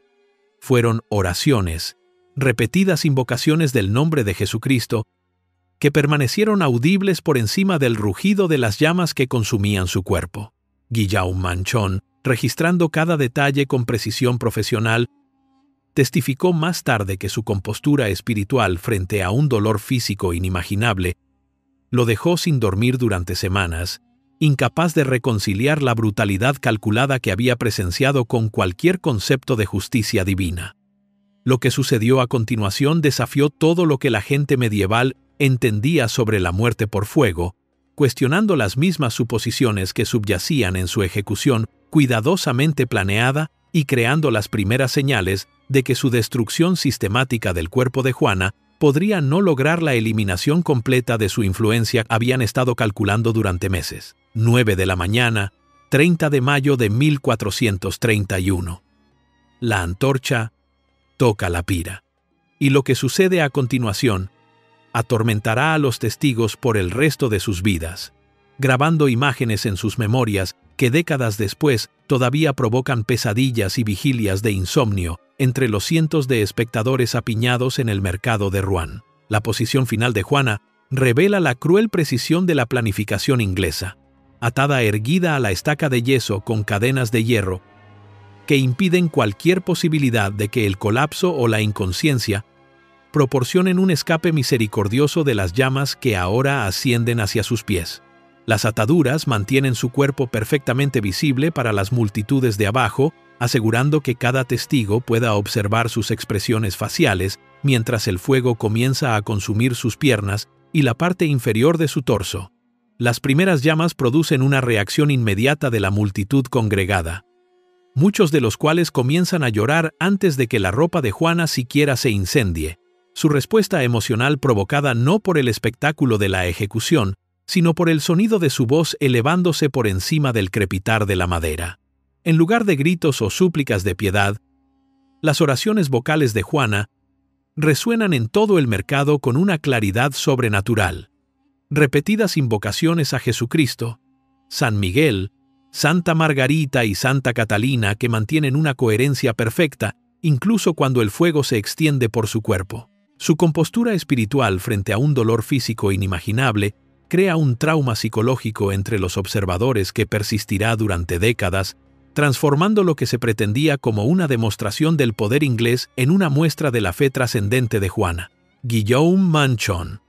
fueron oraciones, repetidas invocaciones del nombre de Jesucristo, que permanecieron audibles por encima del rugido de las llamas que consumían su cuerpo. Guillaume Manchon, registrando cada detalle con precisión profesional, testificó más tarde que su compostura espiritual frente a un dolor físico inimaginable lo dejó sin dormir durante semanas, incapaz de reconciliar la brutalidad calculada que había presenciado con cualquier concepto de justicia divina. Lo que sucedió a continuación desafió todo lo que la gente medieval entendía sobre la muerte por fuego, cuestionando las mismas suposiciones que subyacían en su ejecución cuidadosamente planeada y creando las primeras señales de que su destrucción sistemática del cuerpo de Juana podría no lograr la eliminación completa de su influencia habían estado calculando durante meses. 9 de la mañana, 30 de mayo de 1431. La antorcha toca la pira. Y lo que sucede a continuación atormentará a los testigos por el resto de sus vidas, grabando imágenes en sus memorias que décadas después todavía provocan pesadillas y vigilias de insomnio entre los cientos de espectadores apiñados en el mercado de Rouen. La posición final de Juana revela la cruel precisión de la planificación inglesa, atada erguida a la estaca de yeso con cadenas de hierro, que impiden cualquier posibilidad de que el colapso o la inconsciencia proporcionen un escape misericordioso de las llamas que ahora ascienden hacia sus pies. Las ataduras mantienen su cuerpo perfectamente visible para las multitudes de abajo, asegurando que cada testigo pueda observar sus expresiones faciales mientras el fuego comienza a consumir sus piernas y la parte inferior de su torso. Las primeras llamas producen una reacción inmediata de la multitud congregada, muchos de los cuales comienzan a llorar antes de que la ropa de Juana siquiera se incendie. Su respuesta emocional provocada no por el espectáculo de la ejecución, sino por el sonido de su voz elevándose por encima del crepitar de la madera. En lugar de gritos o súplicas de piedad, las oraciones vocales de Juana resuenan en todo el mercado con una claridad sobrenatural. Repetidas invocaciones a Jesucristo, San Miguel, Santa Margarita y Santa Catalina que mantienen una coherencia perfecta, incluso cuando el fuego se extiende por su cuerpo. Su compostura espiritual frente a un dolor físico inimaginable crea un trauma psicológico entre los observadores que persistirá durante décadas, transformando lo que se pretendía como una demostración del poder inglés en una muestra de la fe trascendente de Juana. Guillaume Manchon,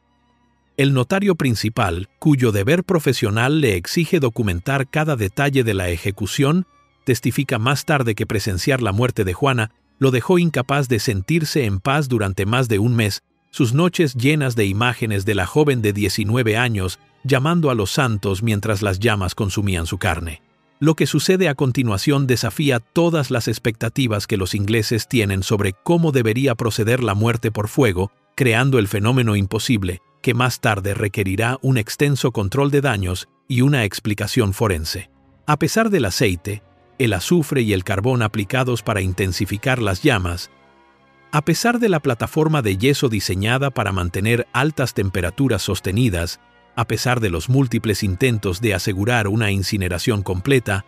el notario principal, cuyo deber profesional le exige documentar cada detalle de la ejecución, testifica más tarde que presenciar la muerte de Juana lo dejó incapaz de sentirse en paz durante más de un mes, sus noches llenas de imágenes de la joven de 19 años llamando a los santos mientras las llamas consumían su carne. Lo que sucede a continuación desafía todas las expectativas que los ingleses tienen sobre cómo debería proceder la muerte por fuego, creando el fenómeno imposible, que más tarde requerirá un extenso control de daños y una explicación forense. A pesar del aceite, el azufre y el carbón aplicados para intensificar las llamas, a pesar de la plataforma de yeso diseñada para mantener altas temperaturas sostenidas, a pesar de los múltiples intentos de asegurar una incineración completa,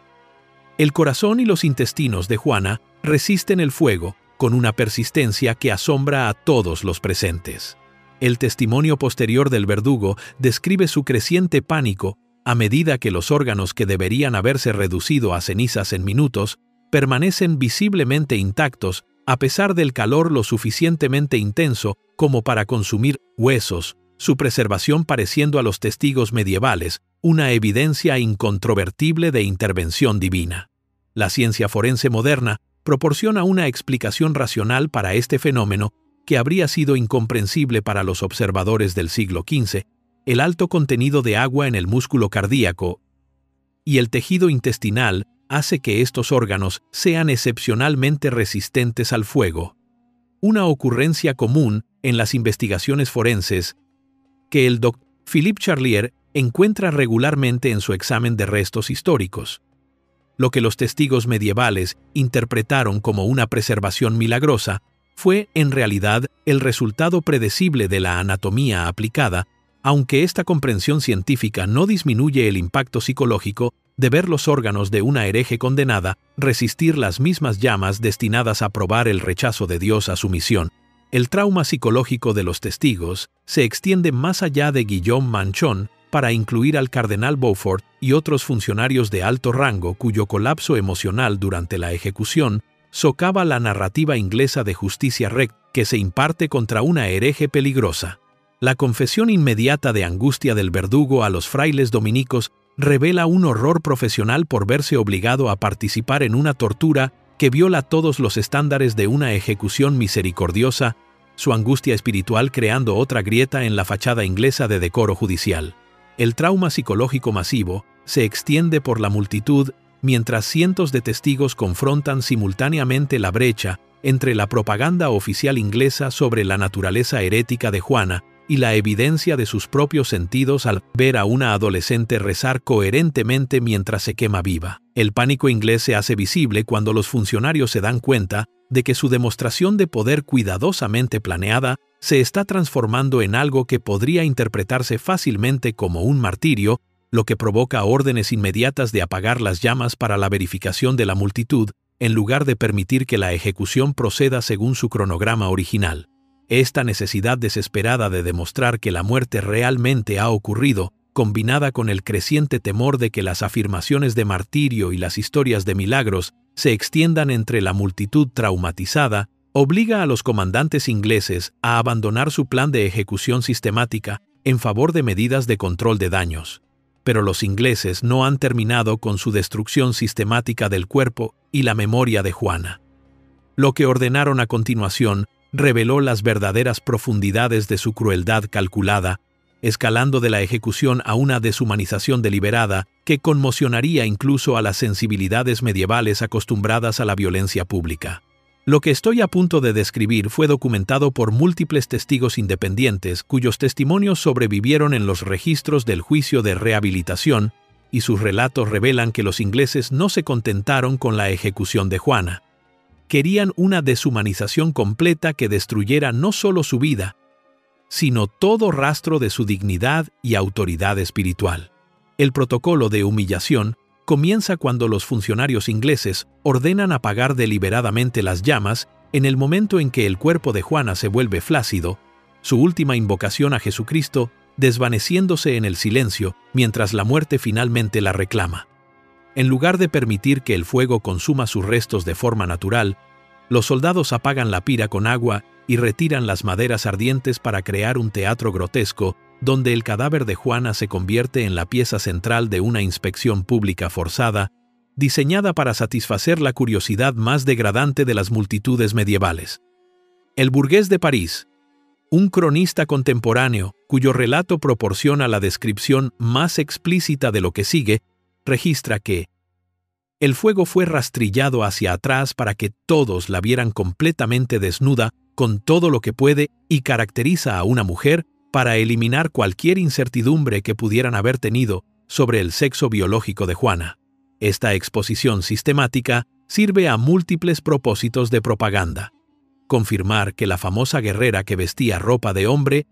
el corazón y los intestinos de Juana resisten el fuego con una persistencia que asombra a todos los presentes. El testimonio posterior del verdugo describe su creciente pánico a medida que los órganos que deberían haberse reducido a cenizas en minutos permanecen visiblemente intactos a pesar del calor lo suficientemente intenso como para consumir huesos, su preservación pareciendo a los testigos medievales una evidencia incontrovertible de intervención divina. La ciencia forense moderna proporciona una explicación racional para este fenómeno que habría sido incomprensible para los observadores del siglo XV, el alto contenido de agua en el músculo cardíaco y el tejido intestinal hace que estos órganos sean excepcionalmente resistentes al fuego. Una ocurrencia común en las investigaciones forenses que el Dr. Philippe Charlier encuentra regularmente en su examen de restos históricos. Lo que los testigos medievales interpretaron como una preservación milagrosa fue, en realidad, el resultado predecible de la anatomía aplicada, aunque esta comprensión científica no disminuye el impacto psicológico de ver los órganos de una hereje condenada resistir las mismas llamas destinadas a probar el rechazo de Dios a su misión. El trauma psicológico de los testigos se extiende más allá de Guillaume Manchon para incluir al cardenal Beaufort y otros funcionarios de alto rango cuyo colapso emocional durante la ejecución socava la narrativa inglesa de justicia recta que se imparte contra una hereje peligrosa. La confesión inmediata de angustia del verdugo a los frailes dominicos revela un horror profesional por verse obligado a participar en una tortura que viola todos los estándares de una ejecución misericordiosa, su angustia espiritual creando otra grieta en la fachada inglesa de decoro judicial. El trauma psicológico masivo se extiende por la multitud mientras cientos de testigos confrontan simultáneamente la brecha entre la propaganda oficial inglesa sobre la naturaleza herética de Juana y la evidencia de sus propios sentidos al ver a una adolescente rezar coherentemente mientras se quema viva. El pánico inglés se hace visible cuando los funcionarios se dan cuenta de que su demostración de poder cuidadosamente planeada se está transformando en algo que podría interpretarse fácilmente como un martirio, lo que provoca órdenes inmediatas de apagar las llamas para la verificación de la multitud, en lugar de permitir que la ejecución proceda según su cronograma original. Esta necesidad desesperada de demostrar que la muerte realmente ha ocurrido, combinada con el creciente temor de que las afirmaciones de martirio y las historias de milagros se extiendan entre la multitud traumatizada, obliga a los comandantes ingleses a abandonar su plan de ejecución sistemática en favor de medidas de control de daños. pero los ingleses no han terminado con su destrucción sistemática del cuerpo y la memoria de Juana. Lo que ordenaron a continuación reveló las verdaderas profundidades de su crueldad calculada, escalando de la ejecución a una deshumanización deliberada que conmocionaría incluso a las sensibilidades medievales acostumbradas a la violencia pública. Lo que estoy a punto de describir fue documentado por múltiples testigos independientes cuyos testimonios sobrevivieron en los registros del juicio de rehabilitación, y sus relatos revelan que los ingleses no se contentaron con la ejecución de Juana. Querían una deshumanización completa que destruyera no solo su vida, sino todo rastro de su dignidad y autoridad espiritual. El protocolo de humillación comienza cuando los funcionarios ingleses ordenan apagar deliberadamente las llamas en el momento en que el cuerpo de Juana se vuelve flácido, su última invocación a Jesucristo desvaneciéndose en el silencio mientras la muerte finalmente la reclama. En lugar de permitir que el fuego consuma sus restos de forma natural, los soldados apagan la pira con agua y retiran las maderas ardientes para crear un teatro grotesco donde el cadáver de Juana se convierte en la pieza central de una inspección pública forzada, diseñada para satisfacer la curiosidad más degradante de las multitudes medievales. El burgués de París, un cronista contemporáneo cuyo relato proporciona la descripción más explícita de lo que sigue, registra que el fuego fue rastrillado hacia atrás para que todos la vieran completamente desnuda con todo lo que puede y caracteriza a una mujer para eliminar cualquier incertidumbre que pudieran haber tenido sobre el sexo biológico de Juana. Esta exposición sistemática sirve a múltiples propósitos de propaganda. Confirmar que la famosa guerrera que vestía ropa de hombre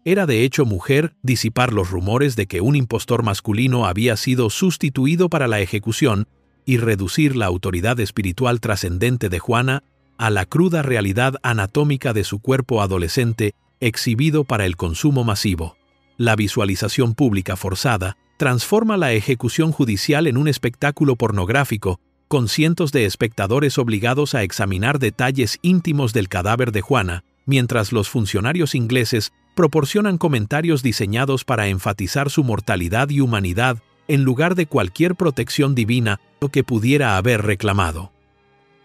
era de hecho mujer, disipar los rumores de que un impostor masculino había sido sustituido para la ejecución y reducir la autoridad espiritual trascendente de Juana a la cruda realidad anatómica de su cuerpo adolescente exhibido para el consumo masivo. La visualización pública forzada transforma la ejecución judicial en un espectáculo pornográfico, con cientos de espectadores obligados a examinar detalles íntimos del cadáver de Juana, mientras los funcionarios ingleses proporcionan comentarios diseñados para enfatizar su mortalidad y humanidad en lugar de cualquier protección divina o que pudiera haber reclamado.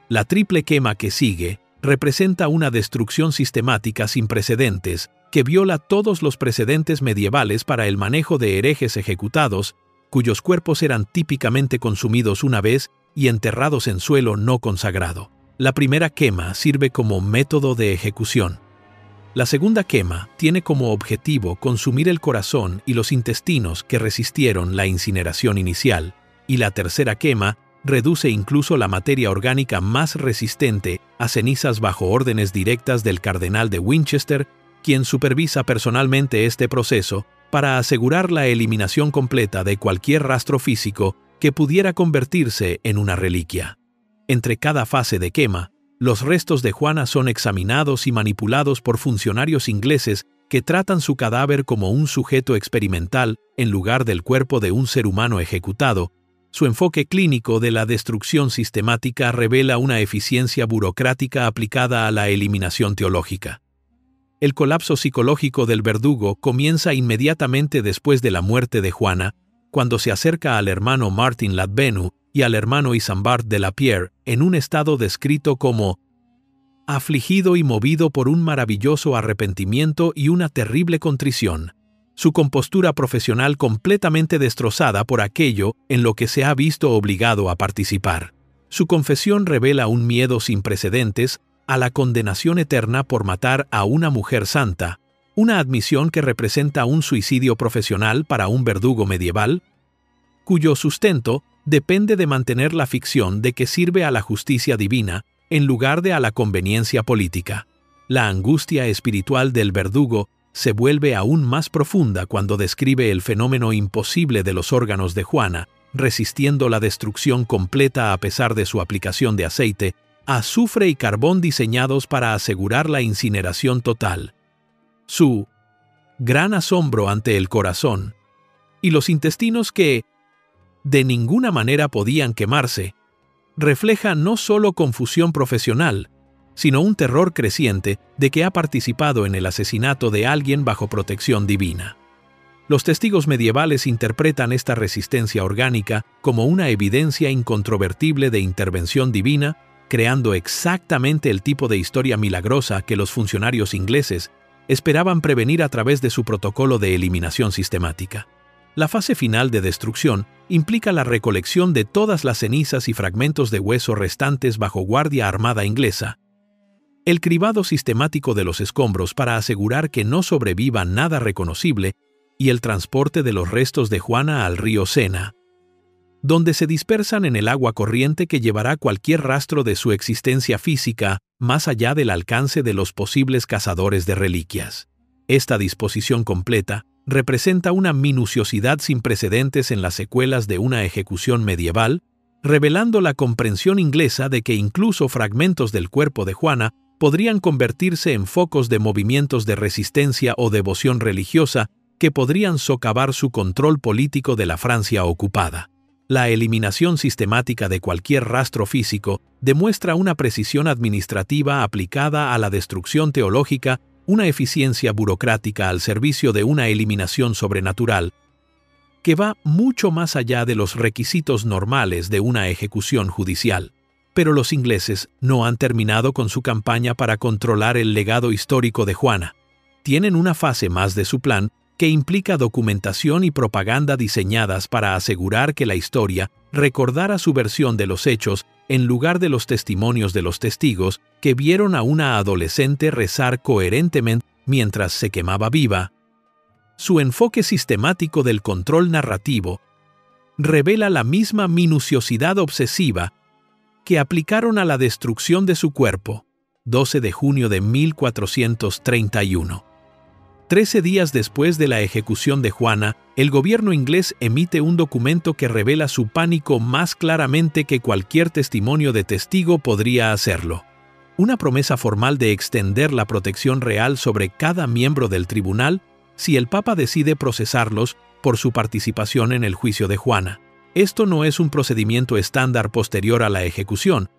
La triple quema que sigue representa una destrucción sistemática sin precedentes que viola todos los precedentes medievales para el manejo de herejes ejecutados, cuyos cuerpos eran típicamente consumidos una vez y enterrados en suelo no consagrado. La primera quema sirve como método de ejecución. La segunda quema tiene como objetivo consumir el corazón y los intestinos que resistieron la incineración inicial, y la tercera quema reduce incluso la materia orgánica más resistente a cenizas bajo órdenes directas del cardenal de Winchester, quien supervisa personalmente este proceso para asegurar la eliminación completa de cualquier rastro físico que pudiera convertirse en una reliquia. Entre cada fase de quema, los restos de Juana son examinados y manipulados por funcionarios ingleses que tratan su cadáver como un sujeto experimental en lugar del cuerpo de un ser humano ejecutado. Su enfoque clínico de la destrucción sistemática revela una eficiencia burocrática aplicada a la eliminación teológica. El colapso psicológico del verdugo comienza inmediatamente después de la muerte de Juana, cuando se acerca al hermano Martin Ladvenu y al hermano Isambard de Lapierre en un estado descrito como afligido y movido por un maravilloso arrepentimiento y una terrible contrición, su compostura profesional completamente destrozada por aquello en lo que se ha visto obligado a participar. Su confesión revela un miedo sin precedentes a la condenación eterna por matar a una mujer santa, una admisión que representa un suicidio profesional para un verdugo medieval, cuyo sustento depende de mantener la ficción de que sirve a la justicia divina en lugar de a la conveniencia política. La angustia espiritual del verdugo se vuelve aún más profunda cuando describe el fenómeno imposible de los órganos de Juana, resistiendo la destrucción completa a pesar de su aplicación de aceite, azufre y carbón diseñados para asegurar la incineración total. Su gran asombro ante el corazón y los intestinos que de ninguna manera podían quemarse, refleja no solo confusión profesional, sino un terror creciente de que ha participado en el asesinato de alguien bajo protección divina. Los testigos medievales interpretan esta resistencia orgánica como una evidencia incontrovertible de intervención divina, creando exactamente el tipo de historia milagrosa que los funcionarios ingleses esperaban prevenir a través de su protocolo de eliminación sistemática. La fase final de destrucción implica la recolección de todas las cenizas y fragmentos de hueso restantes bajo guardia armada inglesa, el cribado sistemático de los escombros para asegurar que no sobreviva nada reconocible y el transporte de los restos de Juana al río Sena, donde se dispersan en el agua corriente que llevará cualquier rastro de su existencia física más allá del alcance de los posibles cazadores de reliquias. Esta disposición completa representa una minuciosidad sin precedentes en las secuelas de una ejecución medieval, revelando la comprensión inglesa de que incluso fragmentos del cuerpo de Juana podrían convertirse en focos de movimientos de resistencia o devoción religiosa que podrían socavar su control político de la Francia ocupada. La eliminación sistemática de cualquier rastro físico demuestra una precisión administrativa aplicada a la destrucción teológica, una eficiencia burocrática al servicio de una eliminación sobrenatural, que va mucho más allá de los requisitos normales de una ejecución judicial. Pero los ingleses no han terminado con su campaña para controlar el legado histórico de Juana. Tienen una fase más de su plan que implica documentación y propaganda diseñadas para asegurar que la historia recordara su versión de los hechos en lugar de los testimonios de los testigos que vieron a una adolescente rezar coherentemente mientras se quemaba viva. Su enfoque sistemático del control narrativo revela la misma minuciosidad obsesiva que aplicaron a la destrucción de su cuerpo, 12 de junio de 1431. 13 días después de la ejecución de Juana, el gobierno inglés emite un documento que revela su pánico más claramente que cualquier testimonio de testigo podría hacerlo. Una promesa formal de extender la protección real sobre cada miembro del tribunal si el Papa decide procesarlos por su participación en el juicio de Juana. Esto no es un procedimiento estándar posterior a la ejecución,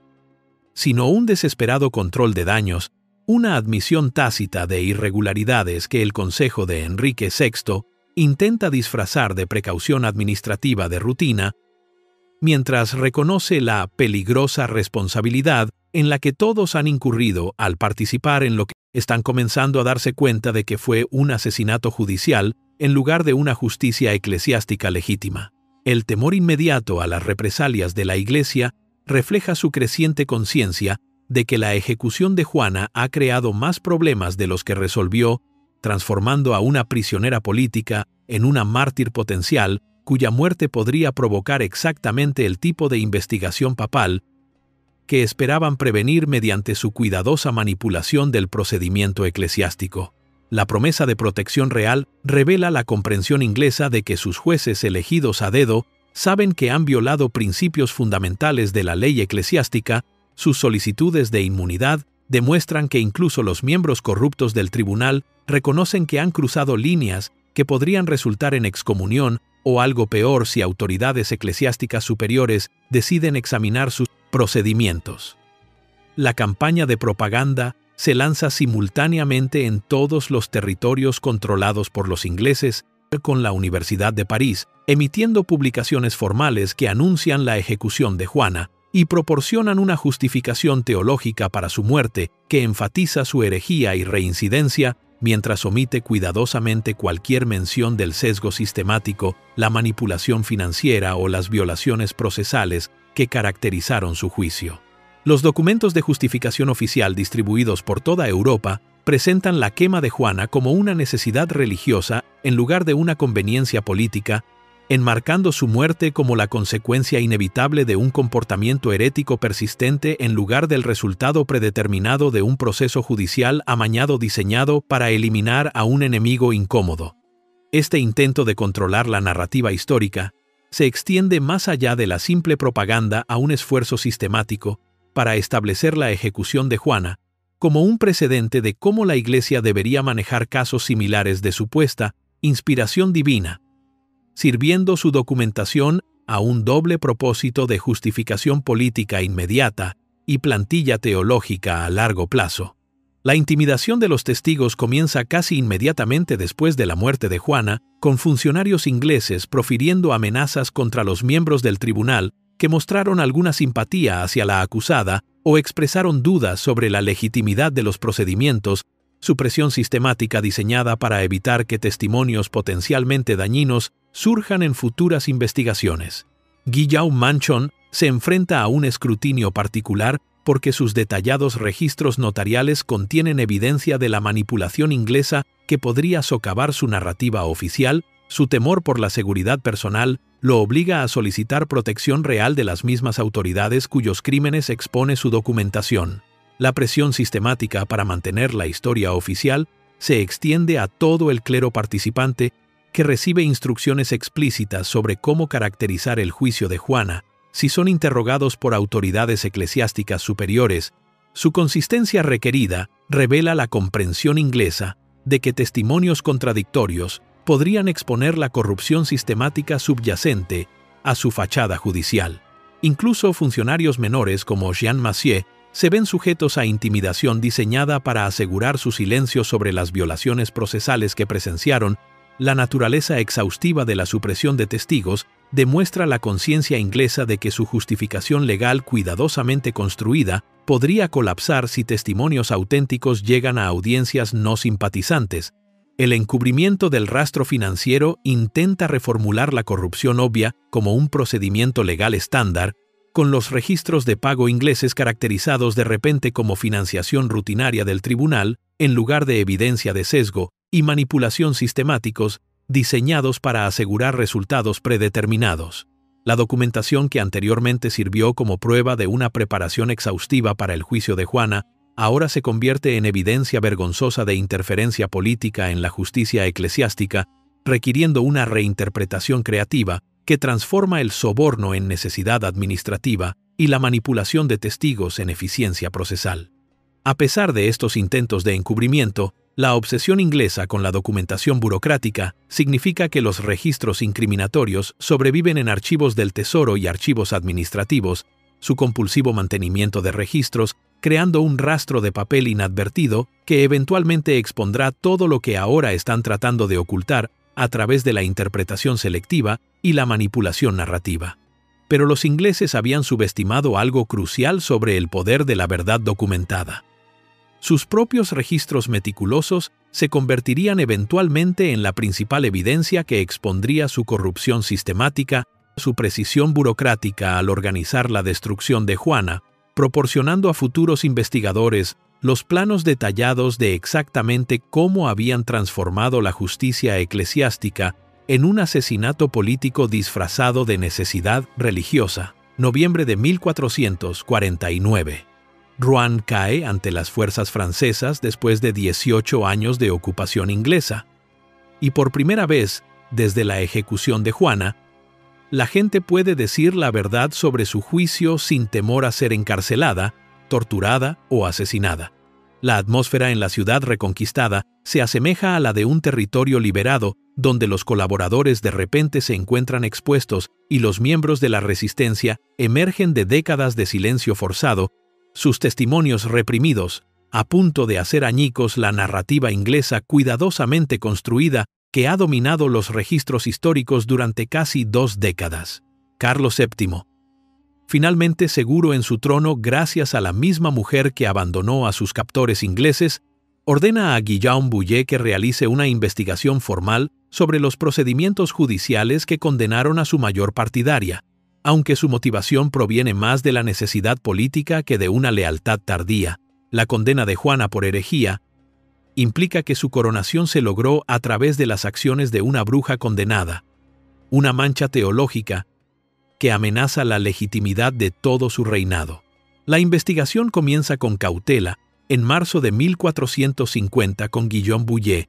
sino un desesperado control de daños, una admisión tácita de irregularidades que el Consejo de Enrique VI intenta disfrazar de precaución administrativa de rutina, mientras reconoce la peligrosa responsabilidad en la que todos han incurrido al participar en lo que están comenzando a darse cuenta de que fue un asesinato judicial en lugar de una justicia eclesiástica legítima. El temor inmediato a las represalias de la Iglesia refleja su creciente conciencia de que la ejecución de Juana ha creado más problemas de los que resolvió, transformando a una prisionera política en una mártir potencial cuya muerte podría provocar exactamente el tipo de investigación papal que esperaban prevenir mediante su cuidadosa manipulación del procedimiento eclesiástico. La promesa de protección real revela la comprensión inglesa de que sus jueces elegidos a dedo saben que han violado principios fundamentales de la ley eclesiástica. Sus solicitudes de inmunidad demuestran que incluso los miembros corruptos del tribunal reconocen que han cruzado líneas que podrían resultar en excomunión o algo peor si autoridades eclesiásticas superiores deciden examinar sus procedimientos. La campaña de propaganda se lanza simultáneamente en todos los territorios controlados por los ingleses, con la Universidad de París, emitiendo publicaciones formales que anuncian la ejecución de Juana y proporcionan una justificación teológica para su muerte que enfatiza su herejía y reincidencia, mientras omite cuidadosamente cualquier mención del sesgo sistemático, la manipulación financiera o las violaciones procesales que caracterizaron su juicio. Los documentos de justificación oficial distribuidos por toda Europa presentan la quema de Juana como una necesidad religiosa en lugar de una conveniencia política, enmarcando su muerte como la consecuencia inevitable de un comportamiento herético persistente en lugar del resultado predeterminado de un proceso judicial amañado diseñado para eliminar a un enemigo incómodo. Este intento de controlar la narrativa histórica se extiende más allá de la simple propaganda a un esfuerzo sistemático para establecer la ejecución de Juana como un precedente de cómo la Iglesia debería manejar casos similares de supuesta inspiración divina, sirviendo su documentación a un doble propósito de justificación política inmediata y plantilla teológica a largo plazo. La intimidación de los testigos comienza casi inmediatamente después de la muerte de Juana, con funcionarios ingleses profiriendo amenazas contra los miembros del tribunal que mostraron alguna simpatía hacia la acusada o expresaron dudas sobre la legitimidad de los procedimientos, supresión sistemática diseñada para evitar que testimonios potencialmente dañinos surjan en futuras investigaciones. Guillaume Manchon se enfrenta a un escrutinio particular porque sus detallados registros notariales contienen evidencia de la manipulación inglesa que podría socavar su narrativa oficial. Su temor por la seguridad personal lo obliga a solicitar protección real de las mismas autoridades cuyos crímenes expone su documentación. La presión sistemática para mantener la historia oficial se extiende a todo el clero participante, que recibe instrucciones explícitas sobre cómo caracterizar el juicio de Juana si son interrogados por autoridades eclesiásticas superiores. Su consistencia requerida revela la comprensión inglesa de que testimonios contradictorios podrían exponer la corrupción sistemática subyacente a su fachada judicial. Incluso funcionarios menores como Jean Massieu se ven sujetos a intimidación diseñada para asegurar su silencio sobre las violaciones procesales que presenciaron. La naturaleza exhaustiva de la supresión de testigos demuestra la conciencia inglesa de que su justificación legal cuidadosamente construida podría colapsar si testimonios auténticos llegan a audiencias no simpatizantes. El encubrimiento del rastro financiero intenta reformular la corrupción obvia como un procedimiento legal estándar, con los registros de pago ingleses caracterizados de repente como financiación rutinaria del tribunal, en lugar de evidencia de sesgo y manipulación sistemáticos, diseñados para asegurar resultados predeterminados. La documentación que anteriormente sirvió como prueba de una preparación exhaustiva para el juicio de Juana, ahora se convierte en evidencia vergonzosa de interferencia política en la justicia eclesiástica, requiriendo una reinterpretación creativa que transforma el soborno en necesidad administrativa y la manipulación de testigos en eficiencia procesal. A pesar de estos intentos de encubrimiento, la obsesión inglesa con la documentación burocrática significa que los registros incriminatorios sobreviven en archivos del Tesoro y archivos administrativos, su compulsivo mantenimiento de registros, creando un rastro de papel inadvertido que eventualmente expondrá todo lo que ahora están tratando de ocultar a través de la interpretación selectiva y la manipulación narrativa. Pero los ingleses habían subestimado algo crucial sobre el poder de la verdad documentada. Sus propios registros meticulosos se convertirían eventualmente en la principal evidencia que expondría su corrupción sistemática, su precisión burocrática al organizar la destrucción de Juana, proporcionando a futuros investigadores los planos detallados de exactamente cómo habían transformado la justicia eclesiástica en un asesinato político disfrazado de necesidad religiosa. Noviembre de 1449. Rouen cae ante las fuerzas francesas después de 18 años de ocupación inglesa. Y por primera vez, desde la ejecución de Juana, la gente puede decir la verdad sobre su juicio sin temor a ser encarcelada, torturada o asesinada. La atmósfera en la ciudad reconquistada se asemeja a la de un territorio liberado, donde los colaboradores de repente se encuentran expuestos y los miembros de la resistencia emergen de décadas de silencio forzado, sus testimonios reprimidos, a punto de hacer añicos la narrativa inglesa cuidadosamente construida que ha dominado los registros históricos durante casi 2 décadas. Carlos VII, finalmente seguro en su trono gracias a la misma mujer que abandonó a sus captores ingleses, ordena a Guillaume Bouillet que realice una investigación formal sobre los procedimientos judiciales que condenaron a su mayor partidaria, aunque su motivación proviene más de la necesidad política que de una lealtad tardía. La condena de Juana por herejía implica que su coronación se logró a través de las acciones de una bruja condenada, una mancha teológica que amenaza la legitimidad de todo su reinado. La investigación comienza con cautela en marzo de 1450 con Guillaume Bouillet,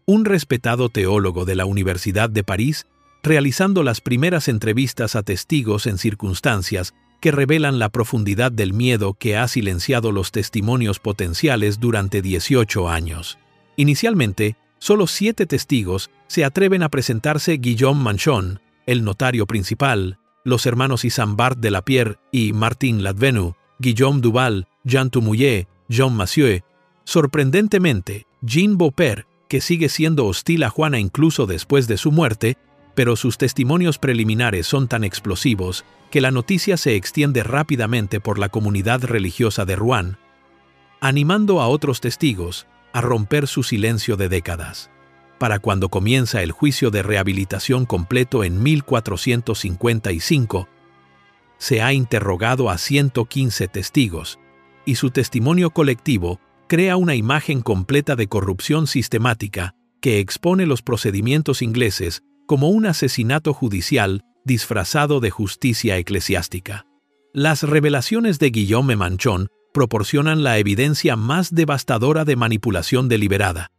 un respetado teólogo de la Universidad de París, realizando las primeras entrevistas a testigos en circunstancias que revelan la profundidad del miedo que ha silenciado los testimonios potenciales durante 18 años. Inicialmente, solo 7 testigos se atreven a presentarse: Guillaume Manchon, el notario principal, los hermanos Isambard de Lapierre y Martin Ladvenu, Guillaume Duval, Jean Tumouillet, Jean Massieu, Sorprendentemente, Jean Beaupre, que sigue siendo hostil a Juana incluso después de su muerte, pero sus testimonios preliminares son tan explosivos que la noticia se extiende rápidamente por la comunidad religiosa de Rouen, animando a otros testigos a romper su silencio de décadas. Para cuando comienza el juicio de rehabilitación completo en 1455, se ha interrogado a 115 testigos, y su testimonio colectivo crea una imagen completa de corrupción sistemática que expone los procedimientos ingleses como un asesinato judicial disfrazado de justicia eclesiástica. Las revelaciones de Guillaume Manchon proporcionan la evidencia más devastadora de manipulación deliberada.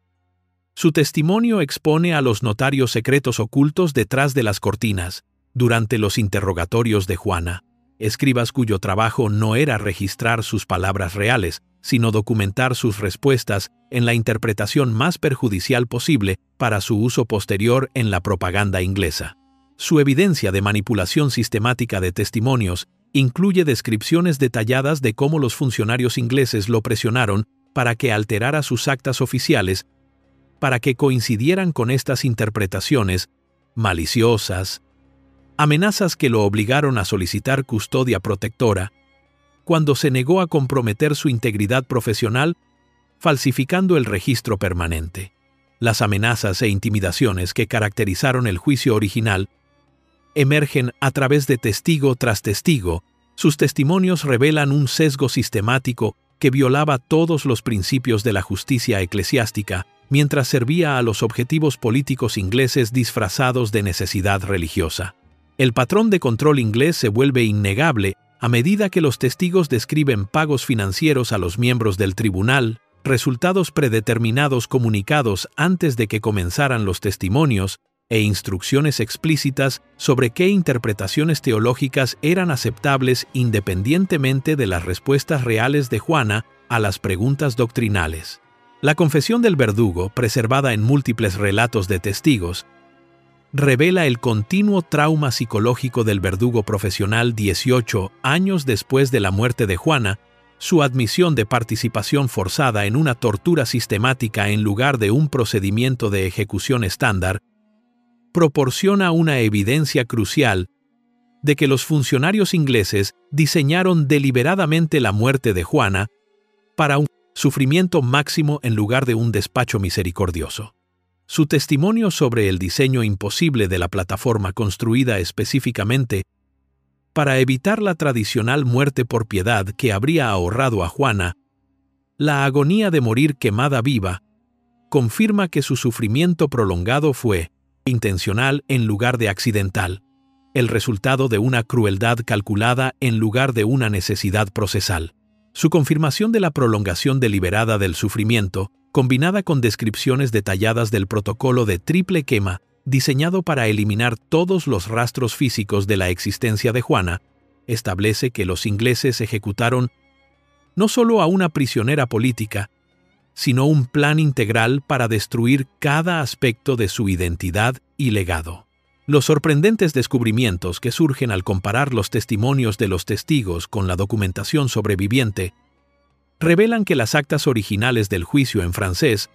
Su testimonio expone a los notarios secretos ocultos detrás de las cortinas, durante los interrogatorios de Juana, escribas cuyo trabajo no era registrar sus palabras reales, sino documentar sus respuestas en la interpretación más perjudicial posible para su uso posterior en la propaganda inglesa. Su evidencia de manipulación sistemática de testimonios incluye descripciones detalladas de cómo los funcionarios ingleses lo presionaron para que alterara sus actas oficiales para que coincidieran con estas interpretaciones maliciosas, amenazas que lo obligaron a solicitar custodia protectora, cuando se negó a comprometer su integridad profesional, falsificando el registro permanente. Las amenazas e intimidaciones que caracterizaron el juicio original emergen a través de testigo tras testigo. Sus testimonios revelan un sesgo sistemático que violaba todos los principios de la justicia eclesiástica, mientras servía a los objetivos políticos ingleses disfrazados de necesidad religiosa. El patrón de control inglés se vuelve innegable a medida que los testigos describen pagos financieros a los miembros del tribunal, resultados predeterminados comunicados antes de que comenzaran los testimonios, e instrucciones explícitas sobre qué interpretaciones teológicas eran aceptables independientemente de las respuestas reales de Juana a las preguntas doctrinales. La confesión del verdugo, preservada en múltiples relatos de testigos, revela el continuo trauma psicológico del verdugo profesional 18 años después de la muerte de Juana, su admisión de participación forzada en una tortura sistemática en lugar de un procedimiento de ejecución estándar, proporciona una evidencia crucial de que los funcionarios ingleses diseñaron deliberadamente la muerte de Juana para un sufrimiento máximo en lugar de un despacho misericordioso. Su testimonio sobre el diseño imposible de la plataforma construida específicamente para evitar la tradicional muerte por piedad que habría ahorrado a Juana la agonía de morir quemada viva, confirma que su sufrimiento prolongado fue intencional en lugar de accidental, el resultado de una crueldad calculada en lugar de una necesidad procesal. Su confirmación de la prolongación deliberada del sufrimiento, combinada con descripciones detalladas del protocolo de triple quema, diseñado para eliminar todos los rastros físicos de la existencia de Juana, establece que los ingleses ejecutaron no solo a una prisionera política, sino un plan integral para destruir cada aspecto de su identidad y legado. Los sorprendentes descubrimientos que surgen al comparar los testimonios de los testigos con la documentación sobreviviente revelan que las actas originales del juicio en francés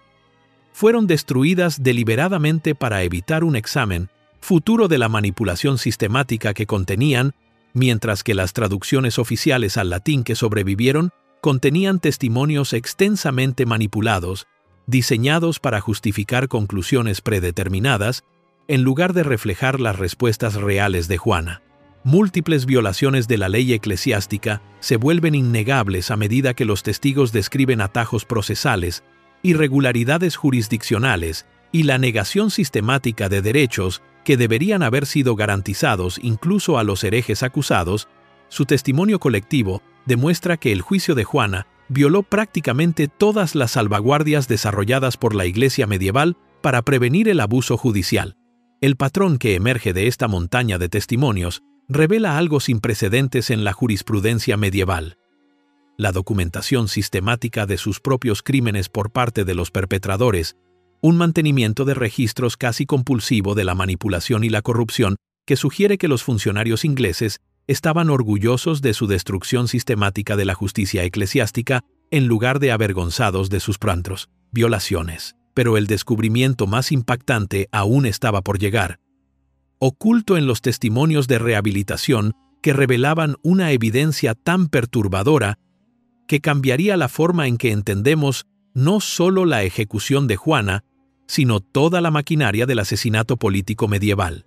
fueron destruidas deliberadamente para evitar un examen futuro de la manipulación sistemática que contenían, mientras que las traducciones oficiales al latín que sobrevivieron contenían testimonios extensamente manipulados, diseñados para justificar conclusiones predeterminadas, en lugar de reflejar las respuestas reales de Juana. Múltiples violaciones de la ley eclesiástica se vuelven innegables a medida que los testigos describen atajos procesales, irregularidades jurisdiccionales y la negación sistemática de derechos que deberían haber sido garantizados incluso a los herejes acusados. Su testimonio colectivo demuestra que el juicio de Juana violó prácticamente todas las salvaguardias desarrolladas por la Iglesia medieval para prevenir el abuso judicial. El patrón que emerge de esta montaña de testimonios revela algo sin precedentes en la jurisprudencia medieval. La documentación sistemática de sus propios crímenes por parte de los perpetradores, un mantenimiento de registros casi compulsivo de la manipulación y la corrupción que sugiere que los funcionarios ingleses estaban orgullosos de su destrucción sistemática de la justicia eclesiástica en lugar de avergonzados de sus prantos, violaciones. Pero el descubrimiento más impactante aún estaba por llegar. Oculto en los testimonios de rehabilitación que revelaban una evidencia tan perturbadora que cambiaría la forma en que entendemos no solo la ejecución de Juana, sino toda la maquinaria del asesinato político medieval.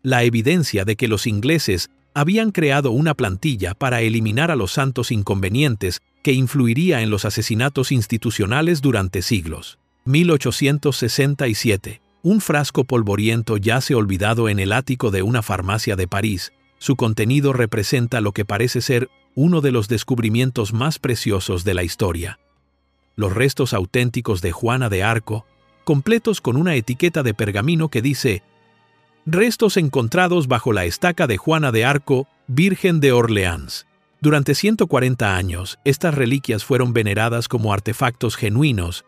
La evidencia de que los ingleses habían creado una plantilla para eliminar a los santos inconvenientes que influiría en los asesinatos institucionales durante siglos. 1867. Un frasco polvoriento yace olvidado en el ático de una farmacia de París. Su contenido representa lo que parece ser uno de los descubrimientos más preciosos de la historia. Los restos auténticos de Juana de Arco, completos con una etiqueta de pergamino que dice: restos encontrados bajo la estaca de Juana de Arco, Virgen de Orleans. Durante 140 años, estas reliquias fueron veneradas como artefactos genuinos,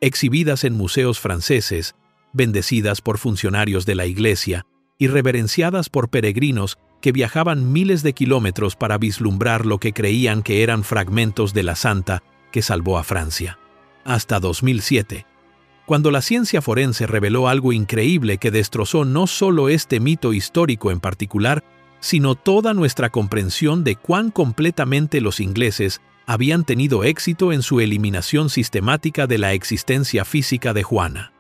exhibidas en museos franceses, bendecidas por funcionarios de la Iglesia y reverenciadas por peregrinos que viajaban miles de kilómetros para vislumbrar lo que creían que eran fragmentos de la santa que salvó a Francia. Hasta 2007, cuando la ciencia forense reveló algo increíble que destrozó no solo este mito histórico en particular, sino toda nuestra comprensión de cuán completamente los ingleses habían tenido éxito en su eliminación sistemática de la existencia física de Juana.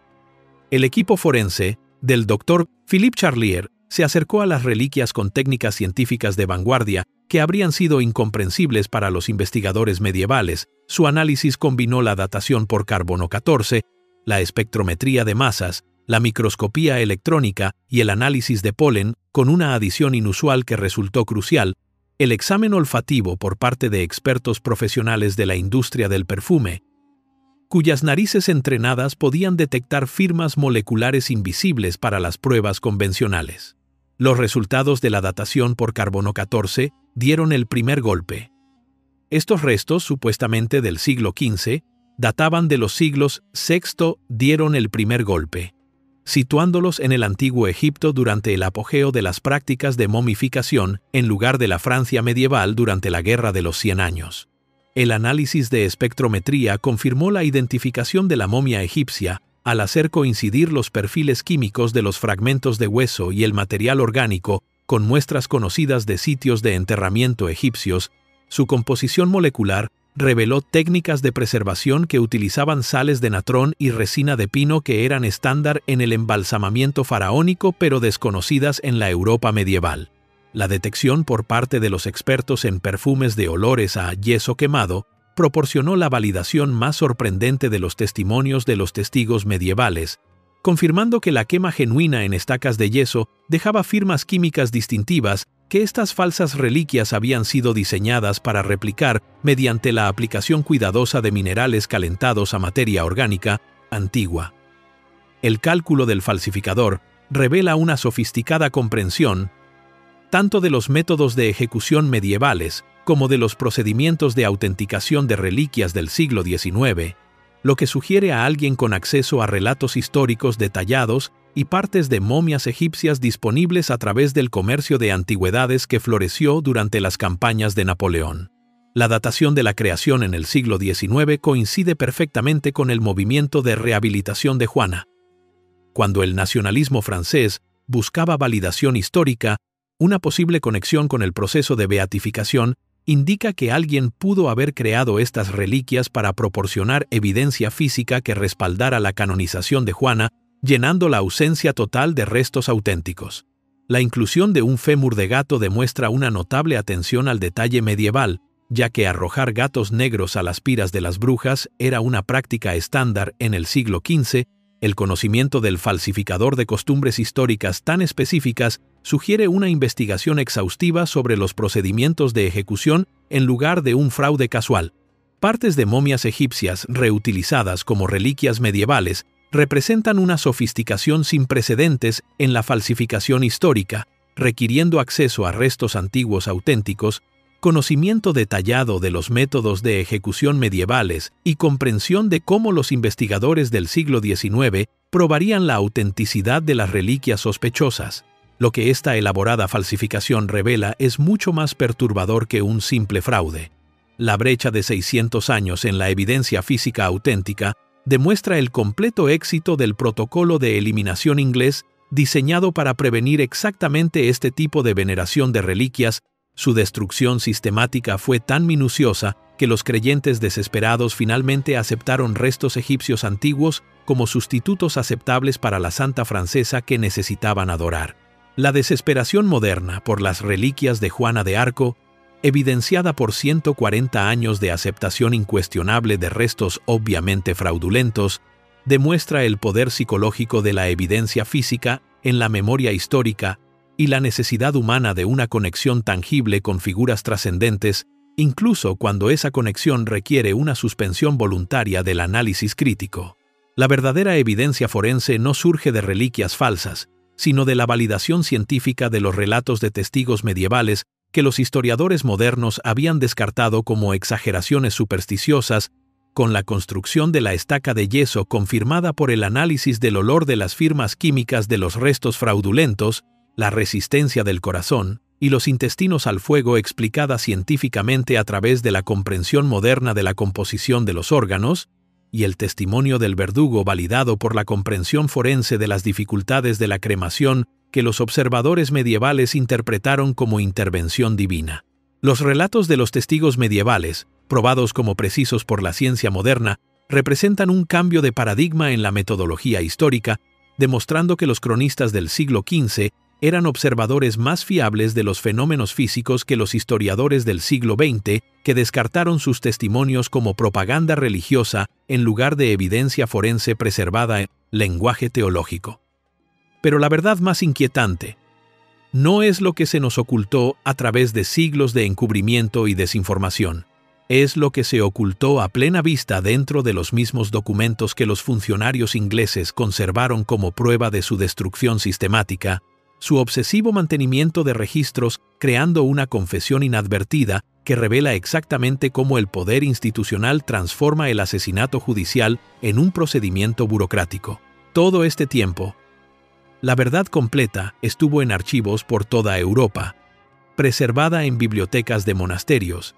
El equipo forense, del Dr. Philippe Charlier, se acercó a las reliquias con técnicas científicas de vanguardia que habrían sido incomprensibles para los investigadores medievales. Su análisis combinó la datación por carbono 14, la espectrometría de masas, la microscopía electrónica y el análisis de polen, con una adición inusual que resultó crucial: el examen olfativo por parte de expertos profesionales de la industria del perfume, cuyas narices entrenadas podían detectar firmas moleculares invisibles para las pruebas convencionales. Los resultados de la datación por carbono 14 dieron el primer golpe. Estos restos, supuestamente del siglo XV, databan de los siglos VI, dieron el primer golpe, situándolos en el antiguo Egipto durante el apogeo de las prácticas de momificación en lugar de la Francia medieval durante la Guerra de los 100 años. El análisis de espectrometría confirmó la identificación de la momia egipcia al hacer coincidir los perfiles químicos de los fragmentos de hueso y el material orgánico con muestras conocidas de sitios de enterramiento egipcios. Su composición molecular reveló técnicas de preservación que utilizaban sales de natrón y resina de pino que eran estándar en el embalsamamiento faraónico pero desconocidas en la Europa medieval. La detección por parte de los expertos en perfumes de olores a yeso quemado proporcionó la validación más sorprendente de los testimonios de los testigos medievales, confirmando que la quema genuina en estacas de yeso dejaba firmas químicas distintivas que estas falsas reliquias habían sido diseñadas para replicar mediante la aplicación cuidadosa de minerales calentados a materia orgánica antigua. El cálculo del falsificador revela una sofisticada comprensión tanto de los métodos de ejecución medievales como de los procedimientos de autenticación de reliquias del siglo XIX, lo que sugiere a alguien con acceso a relatos históricos detallados y partes de momias egipcias disponibles a través del comercio de antigüedades que floreció durante las campañas de Napoleón. La datación de la creación en el siglo XIX coincide perfectamente con el movimiento de rehabilitación de Juana. Cuando el nacionalismo francés buscaba validación histórica, una posible conexión con el proceso de beatificación indica que alguien pudo haber creado estas reliquias para proporcionar evidencia física que respaldara la canonización de Juana, llenando la ausencia total de restos auténticos. La inclusión de un fémur de gato demuestra una notable atención al detalle medieval, ya que arrojar gatos negros a las piras de las brujas era una práctica estándar en el siglo XV. El conocimiento del falsificador de costumbres históricas tan específicas sugiere una investigación exhaustiva sobre los procedimientos de ejecución en lugar de un fraude casual. Partes de momias egipcias reutilizadas como reliquias medievales representan una sofisticación sin precedentes en la falsificación histórica, requiriendo acceso a restos antiguos auténticos, conocimiento detallado de los métodos de ejecución medievales y comprensión de cómo los investigadores del siglo XIX probarían la autenticidad de las reliquias sospechosas. Lo que esta elaborada falsificación revela es mucho más perturbador que un simple fraude. La brecha de 600 años en la evidencia física auténtica demuestra el completo éxito del protocolo de eliminación inglés diseñado para prevenir exactamente este tipo de veneración de reliquias. Su destrucción sistemática fue tan minuciosa que los creyentes desesperados finalmente aceptaron restos egipcios antiguos como sustitutos aceptables para la santa francesa que necesitaban adorar. La desesperación moderna por las reliquias de Juana de Arco, evidenciada por 140 años de aceptación incuestionable de restos obviamente fraudulentos, demuestra el poder psicológico de la evidencia física en la memoria histórica y la necesidad humana de una conexión tangible con figuras trascendentes, incluso cuando esa conexión requiere una suspensión voluntaria del análisis crítico. La verdadera evidencia forense no surge de reliquias falsas, sino de la validación científica de los relatos de testigos medievales que los historiadores modernos habían descartado como exageraciones supersticiosas, con la construcción de la estaca de yeso confirmada por el análisis del olor de las firmas químicas de los restos fraudulentos, la resistencia del corazón y los intestinos al fuego explicada científicamente a través de la comprensión moderna de la composición de los órganos, y el testimonio del verdugo validado por la comprensión forense de las dificultades de la cremación que los observadores medievales interpretaron como intervención divina. Los relatos de los testigos medievales, probados como precisos por la ciencia moderna, representan un cambio de paradigma en la metodología histórica, demostrando que los cronistas del siglo XV eran observadores más fiables de los fenómenos físicos que los historiadores del siglo XX, que descartaron sus testimonios como propaganda religiosa en lugar de evidencia forense preservada en lenguaje teológico. Pero la verdad más inquietante no es lo que se nos ocultó a través de siglos de encubrimiento y desinformación. Es lo que se ocultó a plena vista dentro de los mismos documentos que los funcionarios ingleses conservaron como prueba de su destrucción sistemática, su obsesivo mantenimiento de registros creando una confesión inadvertida que revela exactamente cómo el poder institucional transforma el asesinato judicial en un procedimiento burocrático. Todo este tiempo, la verdad completa estuvo en archivos por toda Europa, preservada en bibliotecas de monasterios,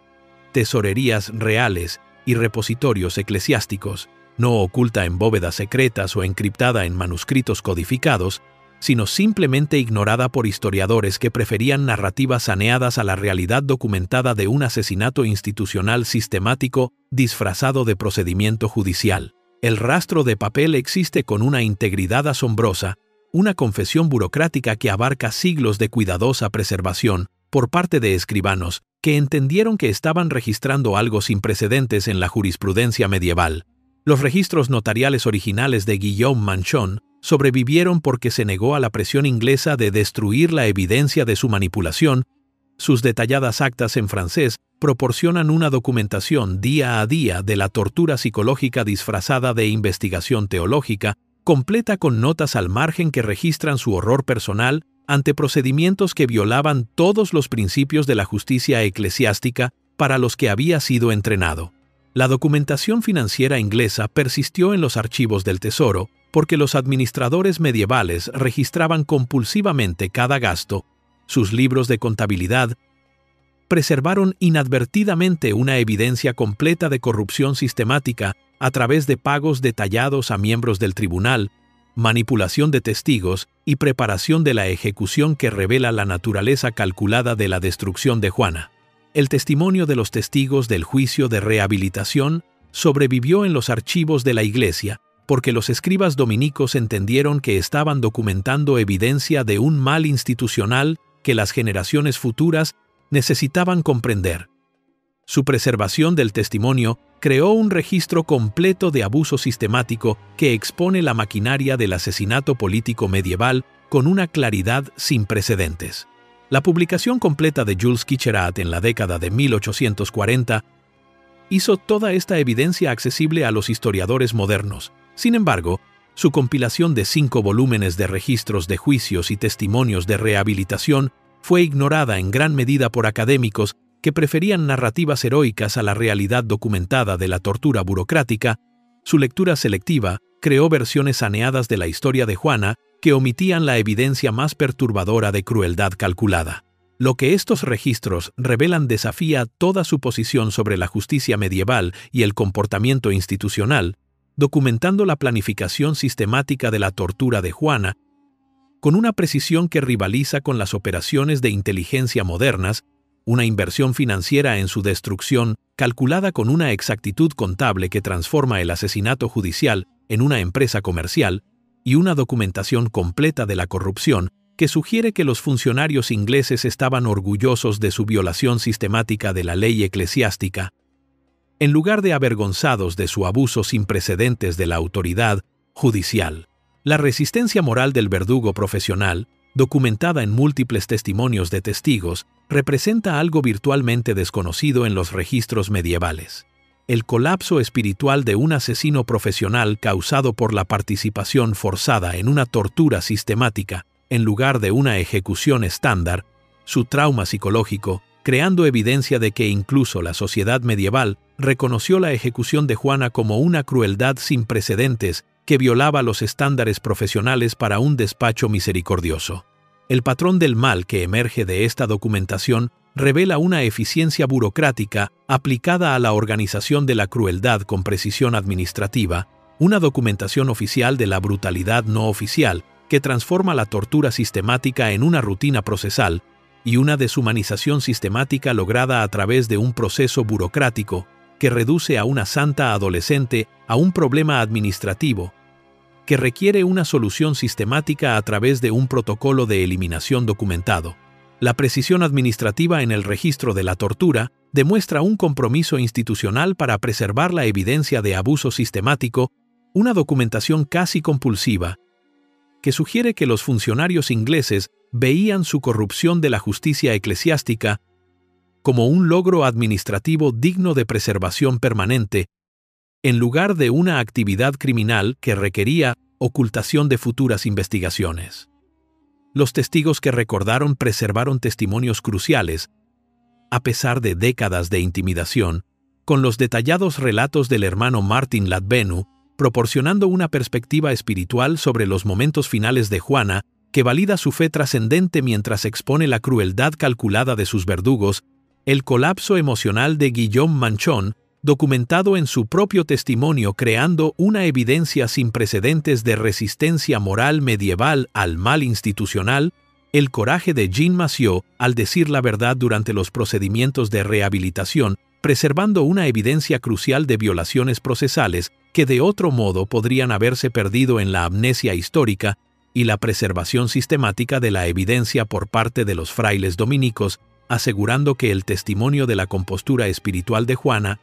tesorerías reales y repositorios eclesiásticos, no oculta en bóvedas secretas o encriptada en manuscritos codificados, sino simplemente ignorada por historiadores que preferían narrativas saneadas a la realidad documentada de un asesinato institucional sistemático disfrazado de procedimiento judicial. El rastro de papel existe con una integridad asombrosa, una confesión burocrática que abarca siglos de cuidadosa preservación por parte de escribanos que entendieron que estaban registrando algo sin precedentes en la jurisprudencia medieval. Los registros notariales originales de Guillaume Manchon sobrevivieron porque se negó a la presión inglesa de destruir la evidencia de su manipulación. Sus detalladas actas en francés proporcionan una documentación día a día de la tortura psicológica disfrazada de investigación teológica, completa con notas al margen que registran su horror personal ante procedimientos que violaban todos los principios de la justicia eclesiástica para los que había sido entrenado. La documentación financiera inglesa persistió en los archivos del Tesoro porque los administradores medievales registraban compulsivamente cada gasto. Sus libros de contabilidad preservaron inadvertidamente una evidencia completa de corrupción sistemática a través de pagos detallados a miembros del tribunal, manipulación de testigos y preparación de la ejecución que revela la naturaleza calculada de la destrucción de Juana. El testimonio de los testigos del juicio de rehabilitación sobrevivió en los archivos de la Iglesia porque los escribas dominicos entendieron que estaban documentando evidencia de un mal institucional que las generaciones futuras necesitaban comprender. Su preservación del testimonio creó un registro completo de abuso sistemático que expone la maquinaria del asesinato político medieval con una claridad sin precedentes. La publicación completa de Jules Quicherat en la década de 1840 hizo toda esta evidencia accesible a los historiadores modernos. Sin embargo, su compilación de 5 volúmenes de registros de juicios y testimonios de rehabilitación fue ignorada en gran medida por académicos que preferían narrativas heroicas a la realidad documentada de la tortura burocrática. Su lectura selectiva creó versiones saneadas de la historia de Juana que omitían la evidencia más perturbadora de crueldad calculada. Lo que estos registros revelan desafía toda su posición sobre la justicia medieval y el comportamiento institucional, documentando la planificación sistemática de la tortura de Juana, con una precisión que rivaliza con las operaciones de inteligencia modernas, una inversión financiera en su destrucción calculada con una exactitud contable que transforma el asesinato judicial en una empresa comercial, y una documentación completa de la corrupción que sugiere que los funcionarios ingleses estaban orgullosos de su violación sistemática de la ley eclesiástica, en lugar de avergonzados de su abuso sin precedentes de la autoridad judicial. La resistencia moral del verdugo profesional, documentada en múltiples testimonios de testigos, representa algo virtualmente desconocido en los registros medievales. El colapso espiritual de un asesino profesional causado por la participación forzada en una tortura sistemática, en lugar de una ejecución estándar, su trauma psicológico, creando evidencia de que incluso la sociedad medieval reconoció la ejecución de Juana como una crueldad sin precedentes que violaba los estándares profesionales para un despacho misericordioso. El patrón del mal que emerge de esta documentación revela una eficiencia burocrática aplicada a la organización de la crueldad con precisión administrativa, una documentación oficial de la brutalidad no oficial que transforma la tortura sistemática en una rutina procesal, y una deshumanización sistemática lograda a través de un proceso burocrático que reduce a una santa adolescente a un problema administrativo, que requiere una solución sistemática a través de un protocolo de eliminación documentado. La precisión administrativa en el registro de la tortura demuestra un compromiso institucional para preservar la evidencia de abuso sistemático, una documentación casi compulsiva, que sugiere que los funcionarios ingleses veían su corrupción de la justicia eclesiástica como un logro administrativo digno de preservación permanente, en lugar de una actividad criminal que requería ocultación de futuras investigaciones. Los testigos que recordaron preservaron testimonios cruciales, a pesar de décadas de intimidación, con los detallados relatos del hermano Martin Ladvenu, proporcionando una perspectiva espiritual sobre los momentos finales de Juana, que valida su fe trascendente mientras expone la crueldad calculada de sus verdugos, el colapso emocional de Guillaume Manchon, documentado en su propio testimonio creando una evidencia sin precedentes de resistencia moral medieval al mal institucional, el coraje de Jean Massieu al decir la verdad durante los procedimientos de rehabilitación, preservando una evidencia crucial de violaciones procesales que de otro modo podrían haberse perdido en la amnesia histórica, y la preservación sistemática de la evidencia por parte de los frailes dominicos, asegurando que el testimonio de la compostura espiritual de Juana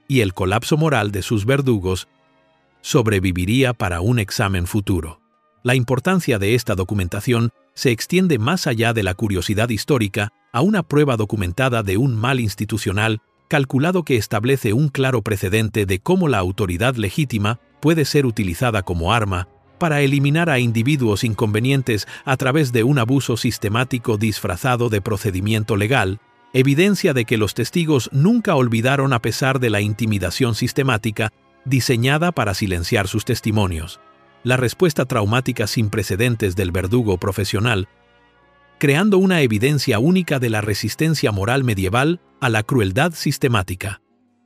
y el colapso moral de sus verdugos sobreviviría para un examen futuro. La importancia de esta documentación se extiende más allá de la curiosidad histórica a una prueba documentada de un mal institucional calculado que establece un claro precedente de cómo la autoridad legítima puede ser utilizada como arma para eliminar a individuos inconvenientes a través de un abuso sistemático disfrazado de procedimiento legal, evidencia de que los testigos nunca olvidaron a pesar de la intimidación sistemática diseñada para silenciar sus testimonios. La respuesta traumática sin precedentes del verdugo profesional, creando una evidencia única de la resistencia moral medieval a la crueldad sistemática,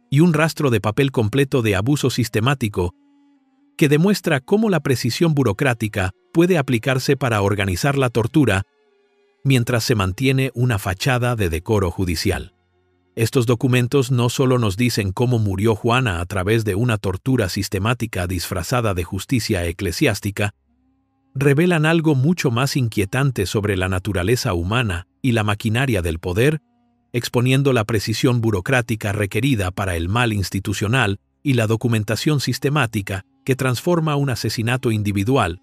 y un rastro de papel completo de abuso sistemático que demuestra cómo la precisión burocrática puede aplicarse para organizar la tortura mientras se mantiene una fachada de decoro judicial. Estos documentos no solo nos dicen cómo murió Juana a través de una tortura sistemática disfrazada de justicia eclesiástica, revelan algo mucho más inquietante sobre la naturaleza humana y la maquinaria del poder, exponiendo la precisión burocrática requerida para el mal institucional y la documentación sistemática que transforma un asesinato individual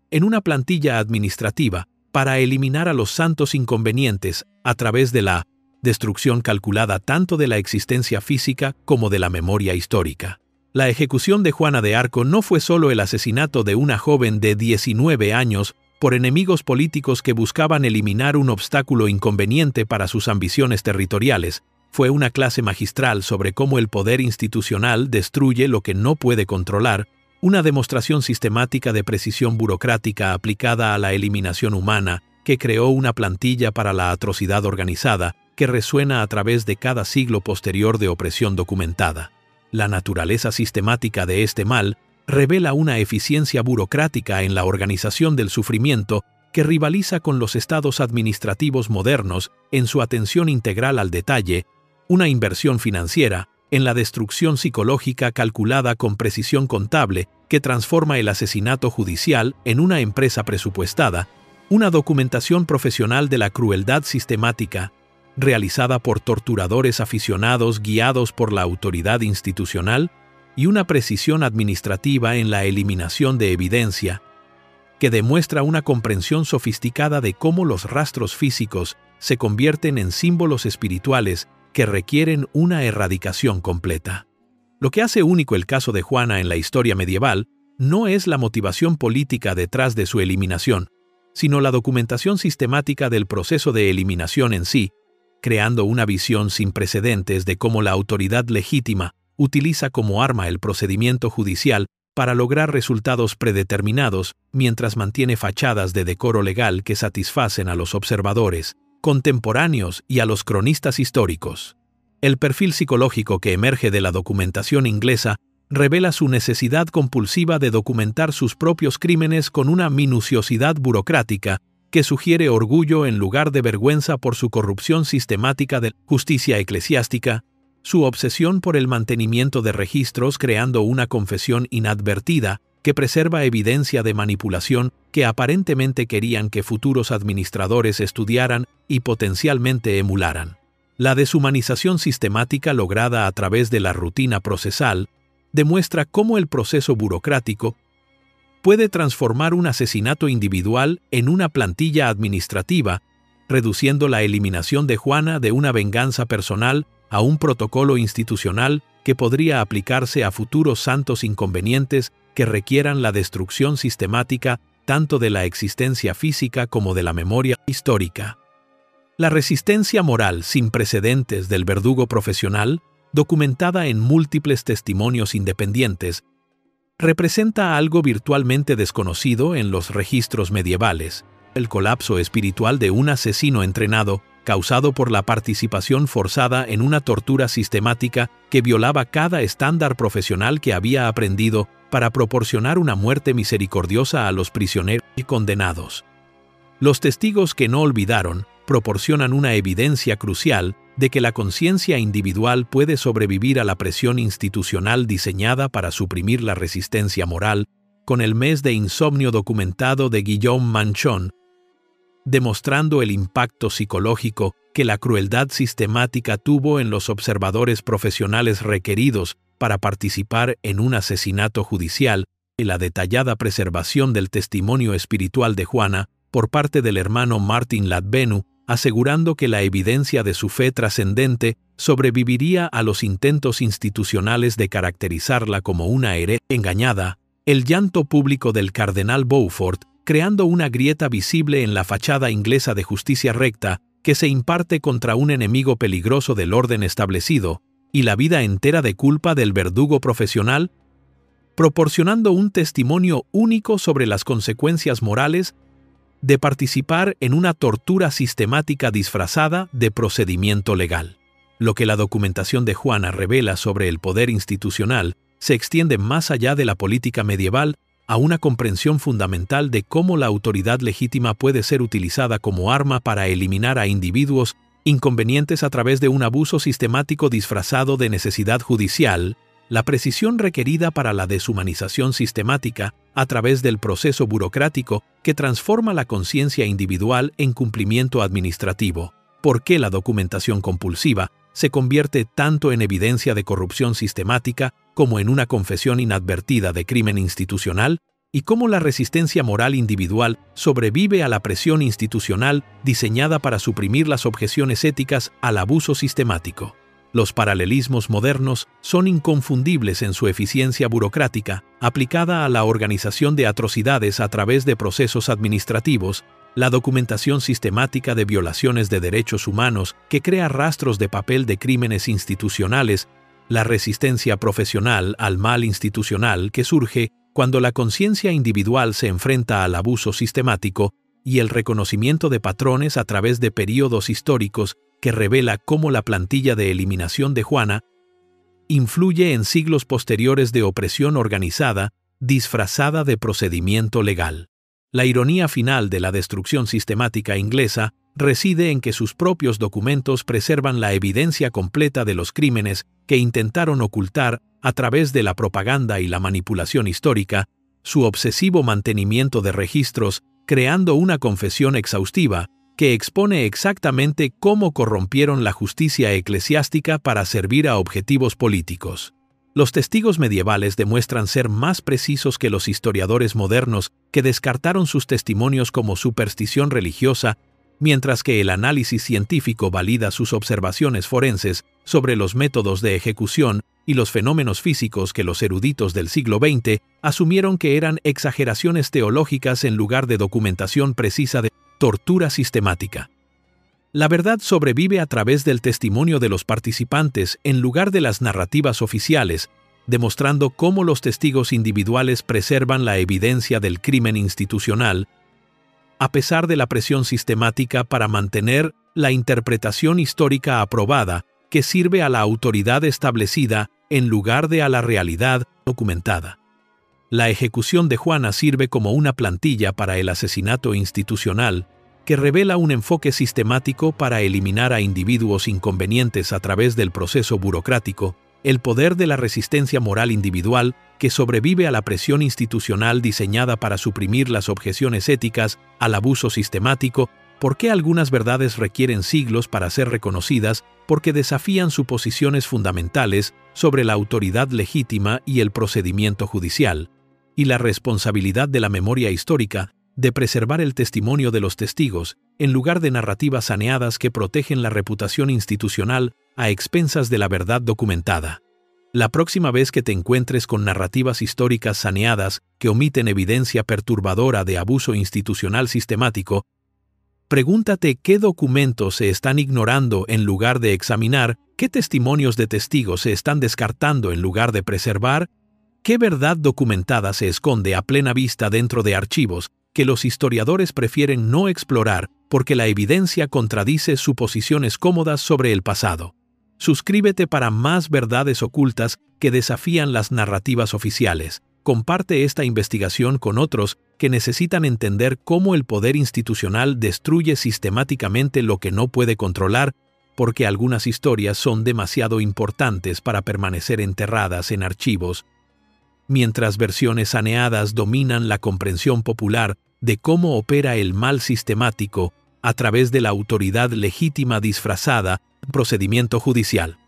en una plantilla administrativa para eliminar a los santos inconvenientes a través de la destrucción calculada tanto de la existencia física como de la memoria histórica. La ejecución de Juana de Arco no fue solo el asesinato de una joven de 19 años por enemigos políticos que buscaban eliminar un obstáculo inconveniente para sus ambiciones territoriales, fue una clase magistral sobre cómo el poder institucional destruye lo que no puede controlar, una demostración sistemática de precisión burocrática aplicada a la eliminación humana que creó una plantilla para la atrocidad organizada que resuena a través de cada siglo posterior de opresión documentada. La naturaleza sistemática de este mal revela una eficiencia burocrática en la organización del sufrimiento que rivaliza con los estados administrativos modernos en su atención integral al detalle, una inversión financiera en la destrucción psicológica calculada con precisión contable que transforma el asesinato judicial en una empresa presupuestada, una documentación profesional de la crueldad sistemática, realizada por torturadores aficionados guiados por la autoridad institucional, y una precisión administrativa en la eliminación de evidencia, que demuestra una comprensión sofisticada de cómo los rastros físicos se convierten en símbolos espirituales que requieren una erradicación completa. Lo que hace único el caso de Juana en la historia medieval no es la motivación política detrás de su eliminación, sino la documentación sistemática del proceso de eliminación en sí, creando una visión sin precedentes de cómo la autoridad legítima utiliza como arma el procedimiento judicial para lograr resultados predeterminados mientras mantiene fachadas de decoro legal que satisfacen a los observadores contemporáneos y a los cronistas históricos. El perfil psicológico que emerge de la documentación inglesa revela su necesidad compulsiva de documentar sus propios crímenes con una minuciosidad burocrática que sugiere orgullo en lugar de vergüenza por su corrupción sistemática de justicia eclesiástica, su obsesión por el mantenimiento de registros creando una confesión inadvertida que preserva evidencia de manipulación que aparentemente querían que futuros administradores estudiaran y potencialmente emularan. La deshumanización sistemática lograda a través de la rutina procesal demuestra cómo el proceso burocrático puede transformar un asesinato individual en una plantilla administrativa, reduciendo la eliminación de Juana de una venganza personal a un protocolo institucional que podría aplicarse a futuros santos inconvenientes que requieran la destrucción sistemática tanto de la existencia física como de la memoria histórica. La resistencia moral sin precedentes del verdugo profesional, documentada en múltiples testimonios independientes, representa algo virtualmente desconocido en los registros medievales, el colapso espiritual de un asesino entrenado causado por la participación forzada en una tortura sistemática que violaba cada estándar profesional que había aprendido para proporcionar una muerte misericordiosa a los prisioneros y condenados. Los testigos que no olvidaron proporcionan una evidencia crucial de que la conciencia individual puede sobrevivir a la presión institucional diseñada para suprimir la resistencia moral, con el mes de insomnio documentado de Guillaume Manchon, demostrando el impacto psicológico que la crueldad sistemática tuvo en los observadores profesionales requeridos para participar en un asesinato judicial y la detallada preservación del testimonio espiritual de Juana por parte del hermano Martin Ladvenu, asegurando que la evidencia de su fe trascendente sobreviviría a los intentos institucionales de caracterizarla como una hereje engañada, el llanto público del cardenal Beaufort, creando una grieta visible en la fachada inglesa de justicia recta que se imparte contra un enemigo peligroso del orden establecido, y la vida entera de culpa del verdugo profesional, proporcionando un testimonio único sobre las consecuencias morales de participar en una tortura sistemática disfrazada de procedimiento legal. Lo que la documentación de Juana revela sobre el poder institucional se extiende más allá de la política medieval a una comprensión fundamental de cómo la autoridad legítima puede ser utilizada como arma para eliminar a individuos inconvenientes a través de un abuso sistemático disfrazado de necesidad judicial, la precisión requerida para la deshumanización sistemática a través del proceso burocrático que transforma la conciencia individual en cumplimiento administrativo. ¿Por qué la documentación compulsiva se convierte tanto en evidencia de corrupción sistemática como en una confesión inadvertida de crimen institucional? ¿Y cómo la resistencia moral individual sobrevive a la presión institucional diseñada para suprimir las objeciones éticas al abuso sistemático? Los paralelismos modernos son inconfundibles en su eficiencia burocrática, aplicada a la organización de atrocidades a través de procesos administrativos, la documentación sistemática de violaciones de derechos humanos que crea rastros de papel de crímenes institucionales, la resistencia profesional al mal institucional que surge cuando la conciencia individual se enfrenta al abuso sistemático, y el reconocimiento de patrones a través de períodos históricos que revela cómo la plantilla de eliminación de Juana influye en siglos posteriores de opresión organizada, disfrazada de procedimiento legal. La ironía final de la destrucción sistemática inglesa reside en que sus propios documentos preservan la evidencia completa de los crímenes que intentaron ocultar a través de la propaganda y la manipulación histórica, su obsesivo mantenimiento de registros, creando una confesión exhaustiva que expone exactamente cómo corrompieron la justicia eclesiástica para servir a objetivos políticos. Los testigos medievales demuestran ser más precisos que los historiadores modernos que descartaron sus testimonios como superstición religiosa, mientras que el análisis científico valida sus observaciones forenses sobre los métodos de ejecución y los fenómenos físicos que los eruditos del siglo XX asumieron que eran exageraciones teológicas en lugar de documentación precisa de tortura sistemática. La verdad sobrevive a través del testimonio de los participantes en lugar de las narrativas oficiales, demostrando cómo los testigos individuales preservan la evidencia del crimen institucional, a pesar de la presión sistemática para mantener la interpretación histórica aprobada que sirve a la autoridad establecida en lugar de a la realidad documentada. La ejecución de Juana sirve como una plantilla para el asesinato institucional, que revela un enfoque sistemático para eliminar a individuos inconvenientes a través del proceso burocrático, el poder de la resistencia moral individual que sobrevive a la presión institucional diseñada para suprimir las objeciones éticas al abuso sistemático, por qué algunas verdades requieren siglos para ser reconocidas, porque desafían suposiciones fundamentales sobre la autoridad legítima y el procedimiento judicial, y la responsabilidad de la memoria histórica de preservar el testimonio de los testigos, en lugar de narrativas saneadas que protegen la reputación institucional a expensas de la verdad documentada. La próxima vez que te encuentres con narrativas históricas saneadas que omiten evidencia perturbadora de abuso institucional sistemático, pregúntate qué documentos se están ignorando en lugar de examinar, qué testimonios de testigos se están descartando en lugar de preservar, qué verdad documentada se esconde a plena vista dentro de archivos que los historiadores prefieren no explorar porque la evidencia contradice suposiciones cómodas sobre el pasado. Suscríbete para más verdades ocultas que desafían las narrativas oficiales. Comparte esta investigación con otros que necesitan entender cómo el poder institucional destruye sistemáticamente lo que no puede controlar, porque algunas historias son demasiado importantes para permanecer enterradas en archivos, mientras versiones saneadas dominan la comprensión popular de cómo opera el mal sistemático a través de la autoridad legítima disfrazada, procedimiento judicial.